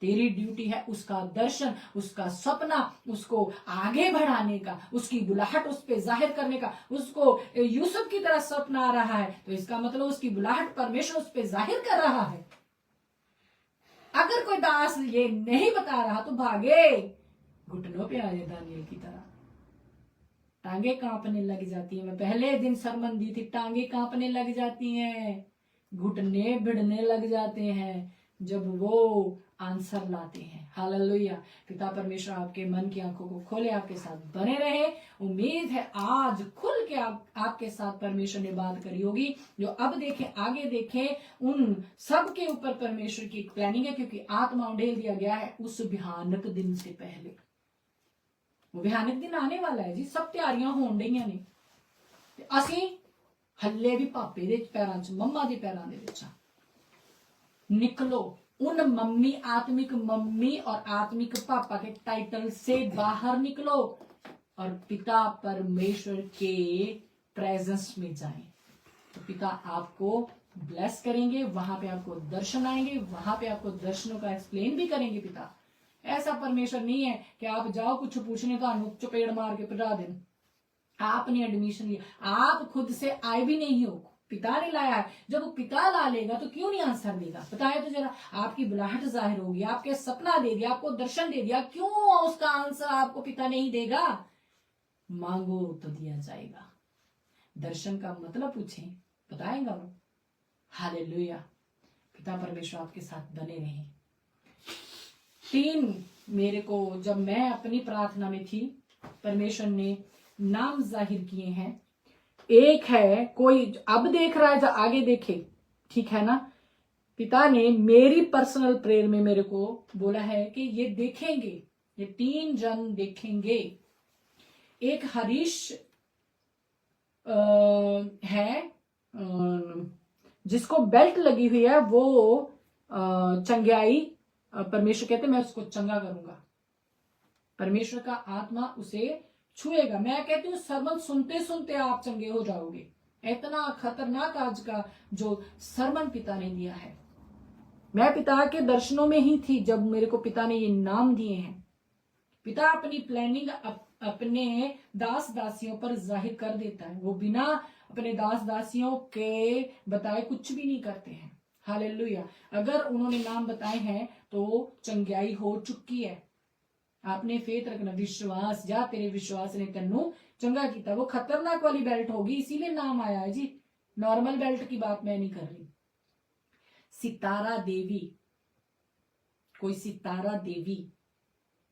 तेरी ड्यूटी है उसका दर्शन, उसका सपना, उसको आगे बढ़ाने का, उसकी बुलाहट उस पे जाहिर करने का। उसको यूसुफ की तरह सपना आ रहा है तो इसका मतलब उसकी बुलाहट परमेश्वर उस पे जाहिर कर रहा है। अगर कोई दास ये नहीं बता रहा तो भागे, घुटनों पे आ जाए दानियल की तरह। टांगे कांपने लग जाती है। मैं पहले दिन सरमन दी थी, टांगे कांपने लग जाती हैं, घुटने भिड़ने लग जाते हैं जब वो आंसर लाते हैं। हालेलुया। पिता परमेश्वर आपके मन की आंखों को खोले, आपके साथ बने रहे। उम्मीद है आज खुल के आपके साथ परमेश्वर ने बात करी होगी। जो अब देखें, आगे देखें, उन सब के ऊपर परमेश्वर की एक प्लानिंग है, क्योंकि आत्मा उंडेल दिया गया है उस भयानक दिन से पहले। वो भयानक दिन आने वाला है जी। सब तैयारियां होण डईਆਂ ने, ਅਸੀਂ हल्ले भी पापे दे पैरां च, मम्मा दे पैरां दे विच। निकलो उन मम्मी, आत्मिक मम्मी और आत्मिक पापा के टाइटल से बाहर निकलो और पिता परमेश्वर के प्रेजेंस में जाएं। तो पिता आपको ब्लेस करेंगे, वहां पे आपको दर्शन आएंगे, वहां पे आपको दर्शनों का एक्सप्लेन भी करेंगे पिता। ऐसा परमेश्वर नहीं है कि आप जाओ कुछ पूछने का चपेड़ मार के पिटा दें। आपने एडमिशन लिया, आप खुद से आए भी नहीं हो, पिता ने लाया है। जब पिता ला लेगा तो क्यों नहीं आंसर देगा? बताए तो जरा। आपकी बुलाहट जाहिर होगी, आपके सपना दे दिया, आपको दर्शन दे दिया, क्यों उसका आंसर आपको पिता नहीं देगा? मांगो तो दिया जाएगा। दर्शन का मतलब पूछें, बताएगा वो। हालेलुया। पिता परमेश्वर आपके साथ बने रहे। 3 मेरे को, जब मैं अपनी प्रार्थना में थी, परमेश्वर ने नाम जाहिर किए हैं। एक है, कोई अब देख रहा है जो आगे देखे, ठीक है ना। पिता ने मेरी पर्सनल प्रेयर में मेरे को बोला है कि ये देखेंगे, ये 3 जन देखेंगे। एक हरीश है जिसको बेल्ट लगी हुई है, वो चंगाई, परमेश्वर कहते मैं उसको चंगा करूंगा। परमेश्वर का आत्मा उसे छुएगा। मैं कहती हूँ सरमन सुनते सुनते आप चंगे हो जाओगे। इतना खतरनाक आज का जो सरमन पिता ने दिया है। मैं पिता के दर्शनों में ही थी जब मेरे को पिता ने ये नाम दिए हैं। पिता अपनी प्लानिंग अपने दास दासियों पर जाहिर कर देता है। वो बिना अपने दास दासियों के बताए कुछ भी नहीं करते हैं। हालेलुया। अगर उन्होंने नाम बताए हैं तो चंगाई हो चुकी है। आपने फेथ रखना, विश्वास, जा तेरे विश्वास ने तेनू चंगा किया। वो खतरनाक वाली बेल्ट होगी, इसीलिए नाम आया है जी। नॉर्मल बेल्ट की बात मैं नहीं कर रही। सितारा देवी, कोई सितारा देवी,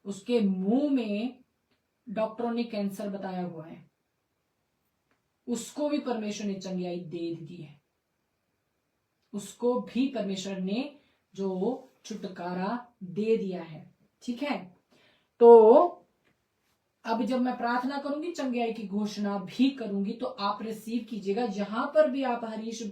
उसके मुंह में डॉक्टरों ने कैंसर बताया हुआ है, उसको भी परमेश्वर ने चंगाई दे दी है। उसको भी परमेश्वर ने जो छुटकारा दे दिया है। ठीक है। तो अब जब मैं प्रार्थना करूंगी, चंगाई की घोषणा भी करूंगी, तो आप रिसीव कीजिएगा। जहां पर भी आप हरीश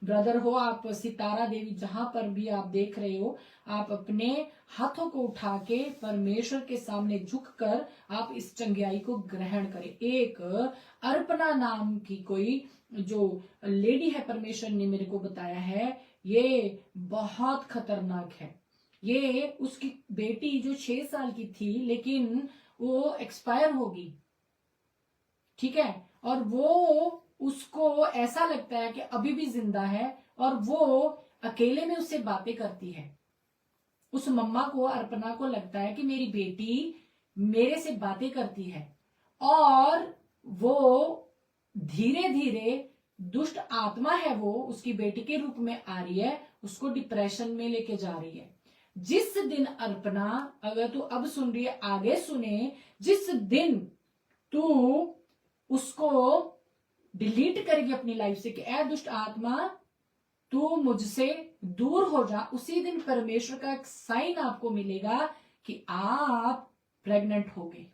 ब्रदर हो, आप सितारा देवी, जहां पर भी आप देख रहे हो, आप अपने हाथों को उठा के परमेश्वर के सामने झुककर आप इस चंगाई को ग्रहण करें। एक अर्पणा नाम की कोई जो लेडी है, परमेश्वर ने मेरे को बताया है, ये बहुत खतरनाक है। ये उसकी बेटी जो 6 साल की थी, लेकिन वो एक्सपायर होगी। ठीक है। और वो उसको ऐसा लगता है कि अभी भी जिंदा है, और वो अकेले में उससे बातें करती है। उस मम्मा को, अर्पणा को लगता है कि मेरी बेटी मेरे से बातें करती है, और वो धीरे धीरे दुष्ट आत्मा है, वो उसकी बेटी के रूप में आ रही है, उसको डिप्रेशन में लेके जा रही है। जिस दिन अर्पणा, अगर तू अब सुन रही है आगे सुने, जिस दिन तू उसको डिलीट करेगी अपनी लाइफ से कि ऐ दुष्ट आत्मा तू मुझसे दूर हो जा, उसी दिन परमेश्वर का एक साइन आपको मिलेगा कि आप प्रेग्नेंट हो गए,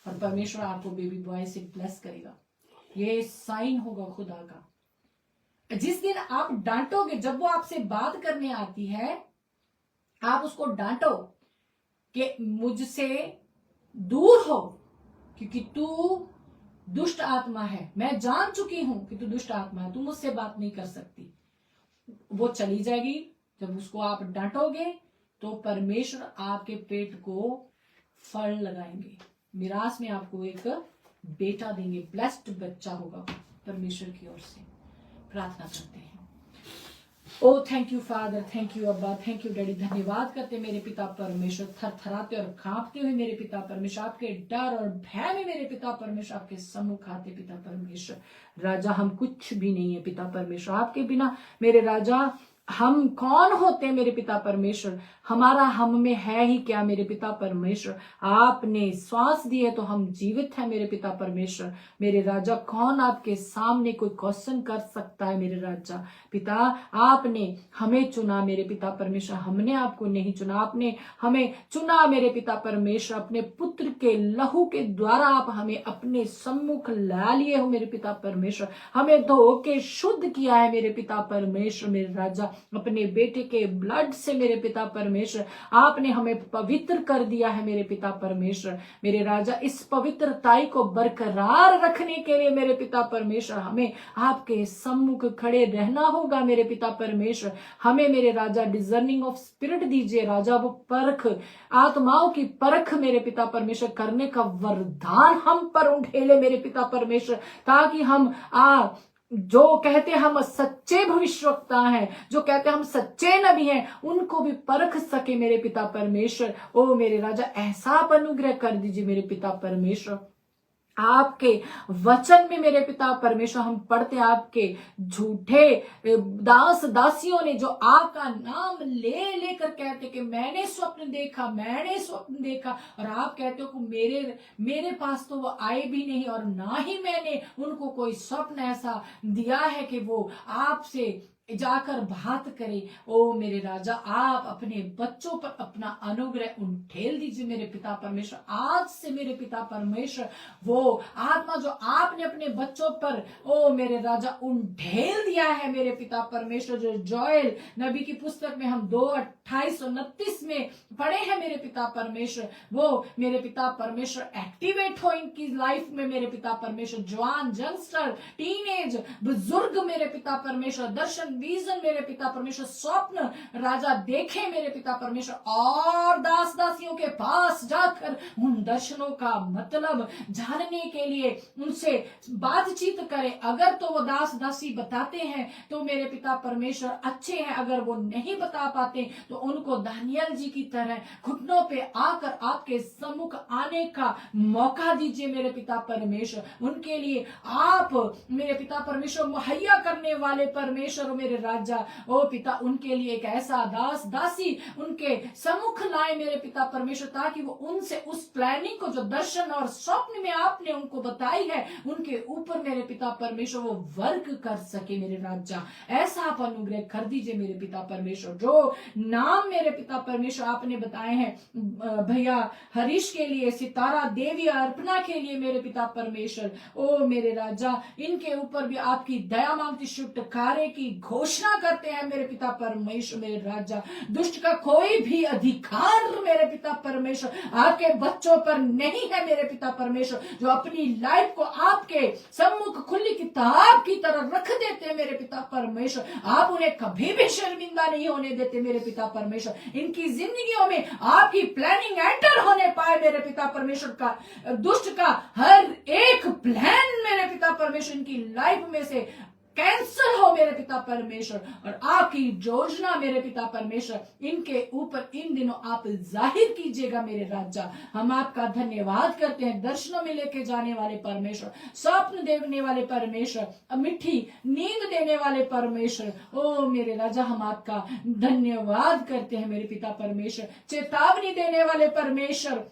और परमेश्वर आपको बेबी बॉय से ब्लेस करेगा। ये साइन होगा खुदा का। जिस दिन आप डांटोगे, जब वो आपसे बात करने आती है, आप उसको डांटो कि मुझसे दूर हो, क्योंकि तू दुष्ट आत्मा है। मैं जान चुकी हूं कि तू दुष्ट आत्मा है, तू मुझसे बात नहीं कर सकती। वो चली जाएगी। जब उसको आप डांटोगे, तो परमेश्वर आपके पेट को फल लगाएंगे, मिरास में आपको एक बेटा देंगे, ब्लेस्ड बच्चा होगा परमेश्वर की ओर से। प्रार्थना करते हैं। Oh thank you father, thank you अब्बा, थैंक यू डैडी। धन्यवाद करते मेरे पिता परमेश्वर, थरथराते और कांपते हुए मेरे पिता परमेश्वर, आपके डर और भय में मेरे पिता परमेश्वर आपके सम्मुख आते पिता परमेश्वर। राजा हम कुछ भी नहीं है पिता परमेश्वर, आपके बिना मेरे राजा हम कौन होते हैं मेरे पिता परमेश्वर, हमारा हम में है ही क्या मेरे पिता परमेश्वर। आपने श्वास दी है तो हम जीवित हैं मेरे पिता परमेश्वर। मेरे राजा कौन आपके सामने कोई क्वेश्चन कर सकता है मेरे राजा। पिता आपने हमें चुना मेरे पिता परमेश्वर, हमने आपको नहीं चुना, आपने हमें चुना मेरे पिता परमेश्वर। अपने पुत्र के लहू के द्वारा आप हमें अपने सम्मुख ला लिए हो मेरे पिता परमेश्वर, हमें धो के शुद्ध किया है मेरे पिता परमेश्वर। मेरे राजा अपने बेटे के ब्लड से मेरे पिता परमेश्वर आपने हमें पवित्र कर दिया है मेरे पिता परमेश्वर। मेरे राजा इस पवित्रताई को बरकरार रखने के लिए मेरे पिता परमेश्वर हमें आपके सम्मुख खड़े रहना होगा मेरे पिता परमेश्वर। हमें मेरे राजा डिजर्निंग ऑफ स्पिरिट दीजिए राजा, वो परख, आत्माओं की परख मेरे पिता परमेश्वर करने का वरदान हम पर उंडेले मेरे पिता परमेश्वर, ताकि हम जो कहते हम सच्चे भविष्यवक्ता हैं, जो कहते हम सच्चे नबी हैं, उनको भी परख सके मेरे पिता परमेश्वर। ओ मेरे राजा ऐसा आप अनुग्रह कर दीजिए मेरे पिता परमेश्वर। आपके वचन में मेरे पिता परमेश्वर हम पढ़ते आपके झूठे दास दासियों ने जो आपका नाम ले लेकर कहते कि मैंने स्वप्न देखा, मैंने स्वप्न देखा, और आप कहते हो कि मेरे पास तो वो आए भी नहीं और ना ही मैंने उनको कोई स्वप्न ऐसा दिया है कि वो आपसे जाकर बात करे। ओ मेरे राजा आप अपने बच्चों पर अपना अनुग्रह उंडेल दीजिए मेरे पिता परमेश्वर। आज से मेरे पिता परमेश्वर वो आत्मा जो आपने अपने बच्चों पर ओ मेरे राजा उंडेल दिया है मेरे पिता परमेश्वर, जो जोएल नबी की पुस्तक में हम 2:28-29 में पढ़े हैं मेरे पिता परमेश्वर, वो मेरे पिता परमेश्वर एक्टिवेट हो इनकी लाइफ में मेरे पिता परमेश्वर। जवान, यंगस्टर, टीनेज, बुजुर्ग मेरे पिता परमेश्वर दर्शन विजन मेरे पिता परमेश्वर, स्वप्न राजा देखे मेरे पिता परमेश्वर, और दास दासियों के पास जाकर उन दर्शनों का मतलब जानने के लिए उनसे बातचीत करें। अगर तो वो दास दासी बताते हैं तो मेरे पिता परमेश्वर अच्छे हैं, अगर वो नहीं बता पाते तो उनको दानियल जी की तरह घुटनों पे आकर आपके सम्मुख आने का मौका दीजिए मेरे पिता परमेश्वर। उनके लिए आप मेरे पिता परमेश्वर मुहैया करने वाले परमेश्वर मेरे राजा। ओ पिता उनके लिए एक ऐसा दास दासी उनके सम्मुख लाए मेरे पिता परमेश्वर, ताकि वो उनसे उस प्लानिंग को जो दर्शन और स्वप्न में आपने उनको बताई है उनके ऊपर मेरे पिता परमेश्वर वो वर्क कर सके मेरे राजा। ऐसा आप अनुग्रह कर दीजिए मेरे पिता परमेश्वर। जो नाम मेरे पिता परमेश्वर आपने बताए हैं भैया हरीश के लिए, सितारा देवी, अर्पणा के लिए मेरे पिता परमेश्वर, ओ मेरे राजा इनके ऊपर भी आपकी दया मांगती छुटकारे की घोषणा करते हैं मेरे पिता परमेश्वर। मेरे राजा दुष्ट का कोई भी अधिकार मेरे पिता परमेश्वर आपके बच्चों पर नहीं है मेरे पिता परमेश्वर, जो अपनी लाइफ को आपके सम्मुख खुली किताब की तरह रख देते हैं मेरे पिता परमेश्वर। आप उन्हें कभी भी शर्मिंदा नहीं होने देते मेरे पिता परमेश्वर। इनकी जिंदगियों में आपकी प्लानिंग एंटर होने पाए मेरे पिता परमेश्वर का दुष्ट का हर एक प्लान मेरे पिता परमेश्वर इनकी लाइफ में से कैंसल हो मेरे पिता परमेश्वर, और आपकी योजना मेरे पिता परमेश्वर इनके ऊपर इन दिनों आप जाहिर कीजिएगा मेरे राजा। हम आपका धन्यवाद करते हैं, दर्शनों में लेके जाने वाले परमेश्वर, स्वप्न देने वाले परमेश्वर, मीठी नींद देने वाले परमेश्वर। ओ मेरे राजा हम आपका धन्यवाद करते हैं मेरे पिता परमेश्वर, चेतावनी देने वाले परमेश्वर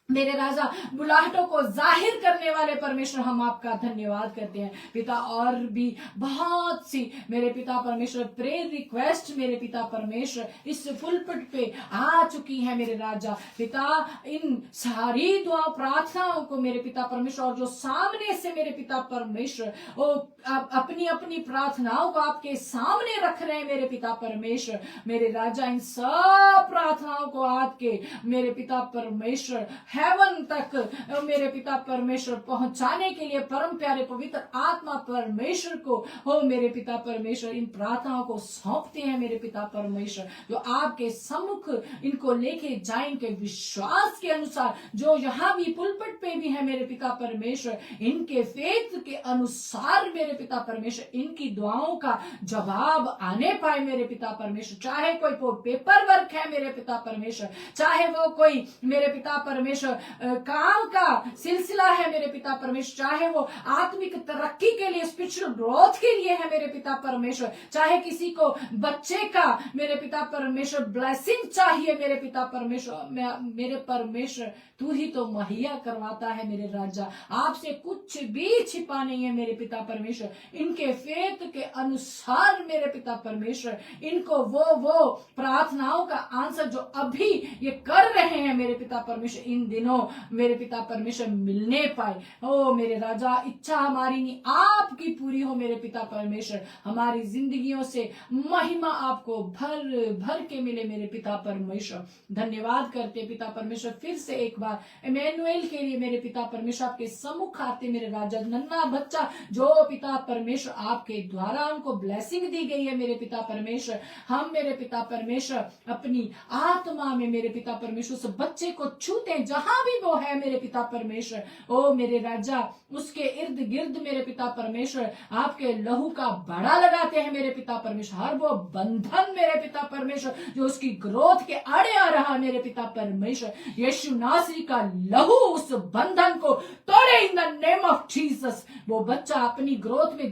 मेरे राजा, बुलाहटों को जाहिर करने वाले परमेश्वर हम आपका धन्यवाद करते हैं पिता। और भी बहुत सी मेरे पिता परमेश्वर प्रेयर रिक्वेस्ट मेरे पिता परमेश्वर इस पुलपिट पे आ चुकी है मेरे राजा पिता। इन सारी दुआ प्रार्थनाओं को मेरे पिता परमेश्वर, और जो सामने से मेरे पिता परमेश्वर वो अपनी अपनी प्रार्थनाओं को आपके सामने रख रहे हैं मेरे पिता परमेश्वर। मेरे राजा इन सब प्रार्थनाओं को आपके मेरे पिता परमेश्वर हेवन तक मेरे पिता परमेश्वर पहुंचाने के लिए परम प्यारे पवित्र आत्मा परमेश्वर को हो मेरे पिता परमेश्वर इन प्रार्थनाओं को सौंपते हैं मेरे पिता परमेश्वर, जो आपके सम्मुख इनको लेके जाए इनके विश्वास के अनुसार, जो यहाँ भी पुलपट पे भी है मेरे पिता परमेश्वर, इनके फेथ के अनुसार मेरे पिता परमेश्वर इनकी दुआओं का जवाब आने पाए मेरे पिता परमेश्वर। चाहे कोई पेपर वर्क है मेरे पिता परमेश्वर, चाहे वो कोई मेरे पिता परमेश्वर काम का सिलसिला है मेरे पिता परमेश्वर, चाहे वो आत्मिक तरक्की के लिए स्पिरिचुअल ग्रोथ के लिए है मेरे पिता परमेश्वर, चाहे किसी को बच्चे का मेरे पिता परमेश्वर ब्लेसिंग चाहिए मेरे पिता परमेश्वर, मेरे परमेश्वर तू ही तो मुहैया करवाता है मेरे राजा, आपसे कुछ भी छिपा नहीं है मेरे पिता परमेश्वर। इनके फेथ के अनुसार मेरे पिता परमेश्वर इनको वो प्रार्थनाओं का आंसर जो अभी ये कर रहे हैं मेरे पिता परमेश्वर, इन दिनों मेरे पिता परमेश्वर मिलने पाए। ओ मेरे राजा, इच्छा हमारी नहीं आपकी पूरी हो मेरे पिता परमेश्वर, हमारी जिंदगियों से महिमा आपको भर भर के मिले मेरे पिता परमेश्वर। धन्यवाद करते पिता परमेश्वर फिर से एक बार इमैनुएल के लिए मेरे पिता परमेश्वर आपके सम्मुख आते मेरे राजा, नन्हा बच्चा जो पिता परमेश्वर आपके द्वारा उनको ब्लेसिंग दी गई है मेरे पिता परमेश्वर, हम मेरे पिता परमेश्वर अपनी आत्मा में मेरे पिता परमेश्वर उस बच्चे को छूते हैं जहां भी वो है मेरे पिता परमेश्वर। ओ मेरे राजा, उसके इर्द गिर्द मेरे पिता परमेश्वर आपके लहू का बड़ा लगाते हैं मेरे पिता परमेश्वर, हर वो बंधन मेरे पिता परमेश्वर जो उसकी ग्रोथ के आड़े आ रहा मेरे पिता परमेश्वर, यीशु नासरी का लहू उस बंधन को तोड़े in the name of Jesus. वो बच्चा अपनी ग्रोथ में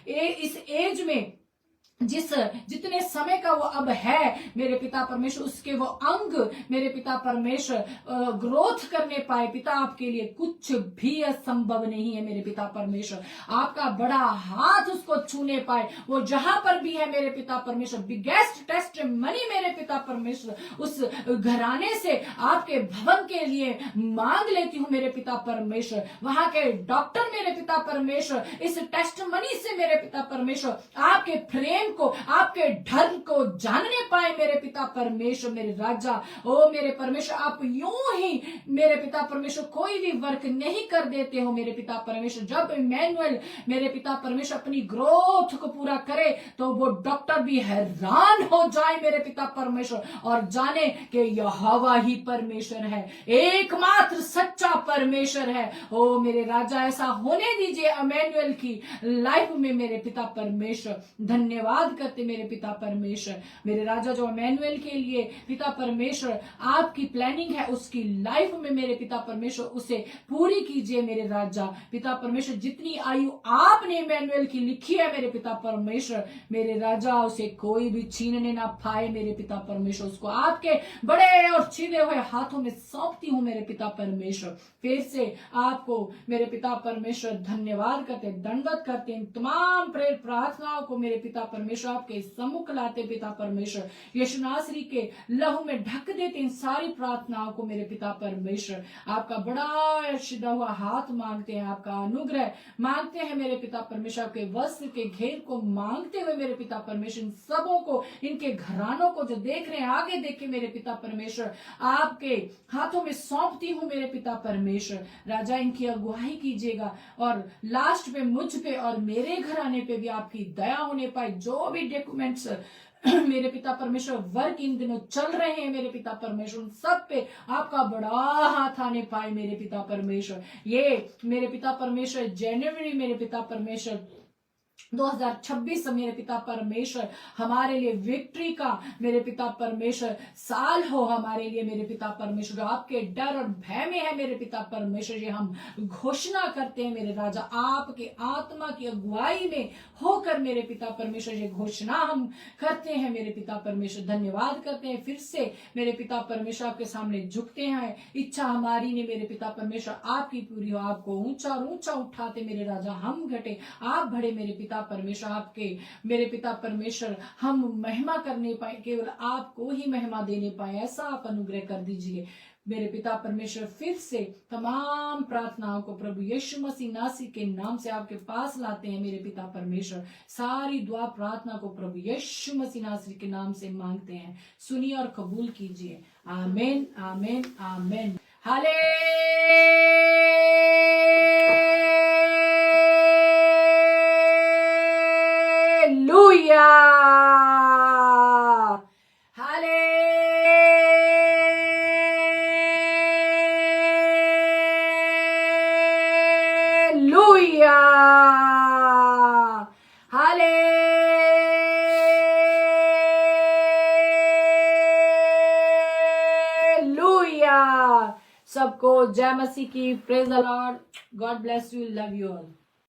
इस एज में जितने समय का वो अब है मेरे पिता परमेश्वर, उसके वो अंग मेरे पिता परमेश्वर ग्रोथ करने पाए पिता, आपके लिए कुछ भी असंभव नहीं है मेरे पिता परमेश्वर। आपका बड़ा हाथ उसको छूने पाए, वो जहां पर भी है मेरे पिता परमेश्वर। बिगेस्ट टेस्ट मनी मेरे पिता परमेश्वर उस घराने से आपके भवन के लिए मांग लेती हूँ मेरे पिता परमेश्वर। वहां के डॉक्टर मेरे पिता परमेश्वर इस टेस्ट मनी से मेरे पिता परमेश्वर आपके प्रेम को, आपके ढंग को जानने पाए मेरे पिता परमेश्वर। मेरे राजा, ओ मेरे परमेश्वर, आप यूं ही मेरे पिता परमेश्वर कोई भी वर्क नहीं कर देते हो मेरे पिता परमेश्वर। जब इमैनुएल मेरे पिता परमेश्वर अपनी ग्रोथ को पूरा करे तो वो डॉक्टर भी हैरान हो जाए मेरे पिता परमेश्वर और जाने कि यहोवा ही परमेश्वर है, एकमात्र सच्चा परमेश्वर है। ओ मेरे राजा, ऐसा होने दीजिए इमैनुएल की लाइफ में मेरे पिता परमेश्वर। धन्यवाद करते मेरे पिता परमेश्वर। मेरे राजा, जो इमैनुएल के लिए पिता परमेश्वर आपकी प्लानिंग है उसकी लाइफ में मेरे पिता परमेश्वर उसे पूरी कीजिए मेरे राजा। पिता परमेश्वर, जितनी आयु आपने इमैनुएल की लिखी है मेरे पिता परमेश्वर, मेरे राजा उसे कोई भी छीनने ना पाए मेरे पिता परमेश्वर। उसको आपके बड़े और छिदे हुए हाथों में सौंपती हूं मेरे पिता परमेश्वर। फिर से आपको मेरे पिता परमेश्वर धन्यवाद करते, दंडवत करते, इन तमाम प्रेर प्रार्थनाओं को मेरे पिता परमेश्वर आपके सम्मुख लाते पिता परमेश्वर, यीशु नासरी के लहू में ढक देते इन सारी प्रार्थनाओं को मेरे पिता परमेश्वर। आपका बड़ा सीधा हुआ हाथ मांगते हैं, आपका अनुग्रह मांगते हैं मेरे पिता परमेश्वर, आपके वस्त्र के घेर को मांगते हुए मेरे पिता परमेश्वर, इन सबों को, इनके घरानों को जो देख रहे हैं आगे देखे मेरे पिता परमेश्वर, आपके हाथों में सौंपती हूँ मेरे पिता परमेश्वर। राजा, इनकी अगुवाई कीजिएगा और लास्ट पे मुझ पे और मेरे घराने पे भी आपकी दया होने पाए। जो भी डॉक्यूमेंट्स मेरे पिता परमेश्वर वर्क इन दिनों चल रहे हैं मेरे पिता परमेश्वर, उन सब पे आपका बड़ा हाथ आने पाए मेरे पिता परमेश्वर। ये मेरे पिता परमेश्वर जनवरी मेरे पिता परमेश्वर 2026 मेरे पिता परमेश्वर हमारे लिए विक्ट्री का मेरे पिता परमेश्वर साल हो हमारे लिए मेरे पिता परमेश्वर। आपके डर और भय में है मेरे पिता परमेश्वर, ये हम घोषणा करते हैं मेरे राजा, आपके आत्मा की अगुवाई में होकर मेरे पिता परमेश्वर ये घोषणा हम करते हैं मेरे पिता परमेश्वर। धन्यवाद करते हैं, फिर से मेरे पिता परमेश्वर आपके सामने झुकते हैं। इच्छा हमारी ने मेरे पिता परमेश्वर आपकी पूरी हो, आपको ऊंचा और ऊंचा उठाते मेरे राजा, हम घटे आप बढ़े मेरे पिता परमेश्वर। आपके मेरे पिता परमेश्वर हम महिमा करने पाए, केवल आपको ही महिमा देने पाए, ऐसा आप अनुग्रह कर दीजिए मेरे पिता परमेश्वर। फिर से तमाम प्रार्थनाओं को प्रभु यीशु मसीह नासरी के नाम से आपके पास लाते हैं मेरे पिता परमेश्वर। सारी दुआ प्रार्थना को प्रभु यीशु मसीह नासरी के नाम से मांगते हैं, सुनिए और कबूल कीजिए। आमीन, आमीन, आमीन। Hallelujah, hallelujah, hallelujah. सबको जय मसीह की। Praise the Lord. God bless you. Love you all.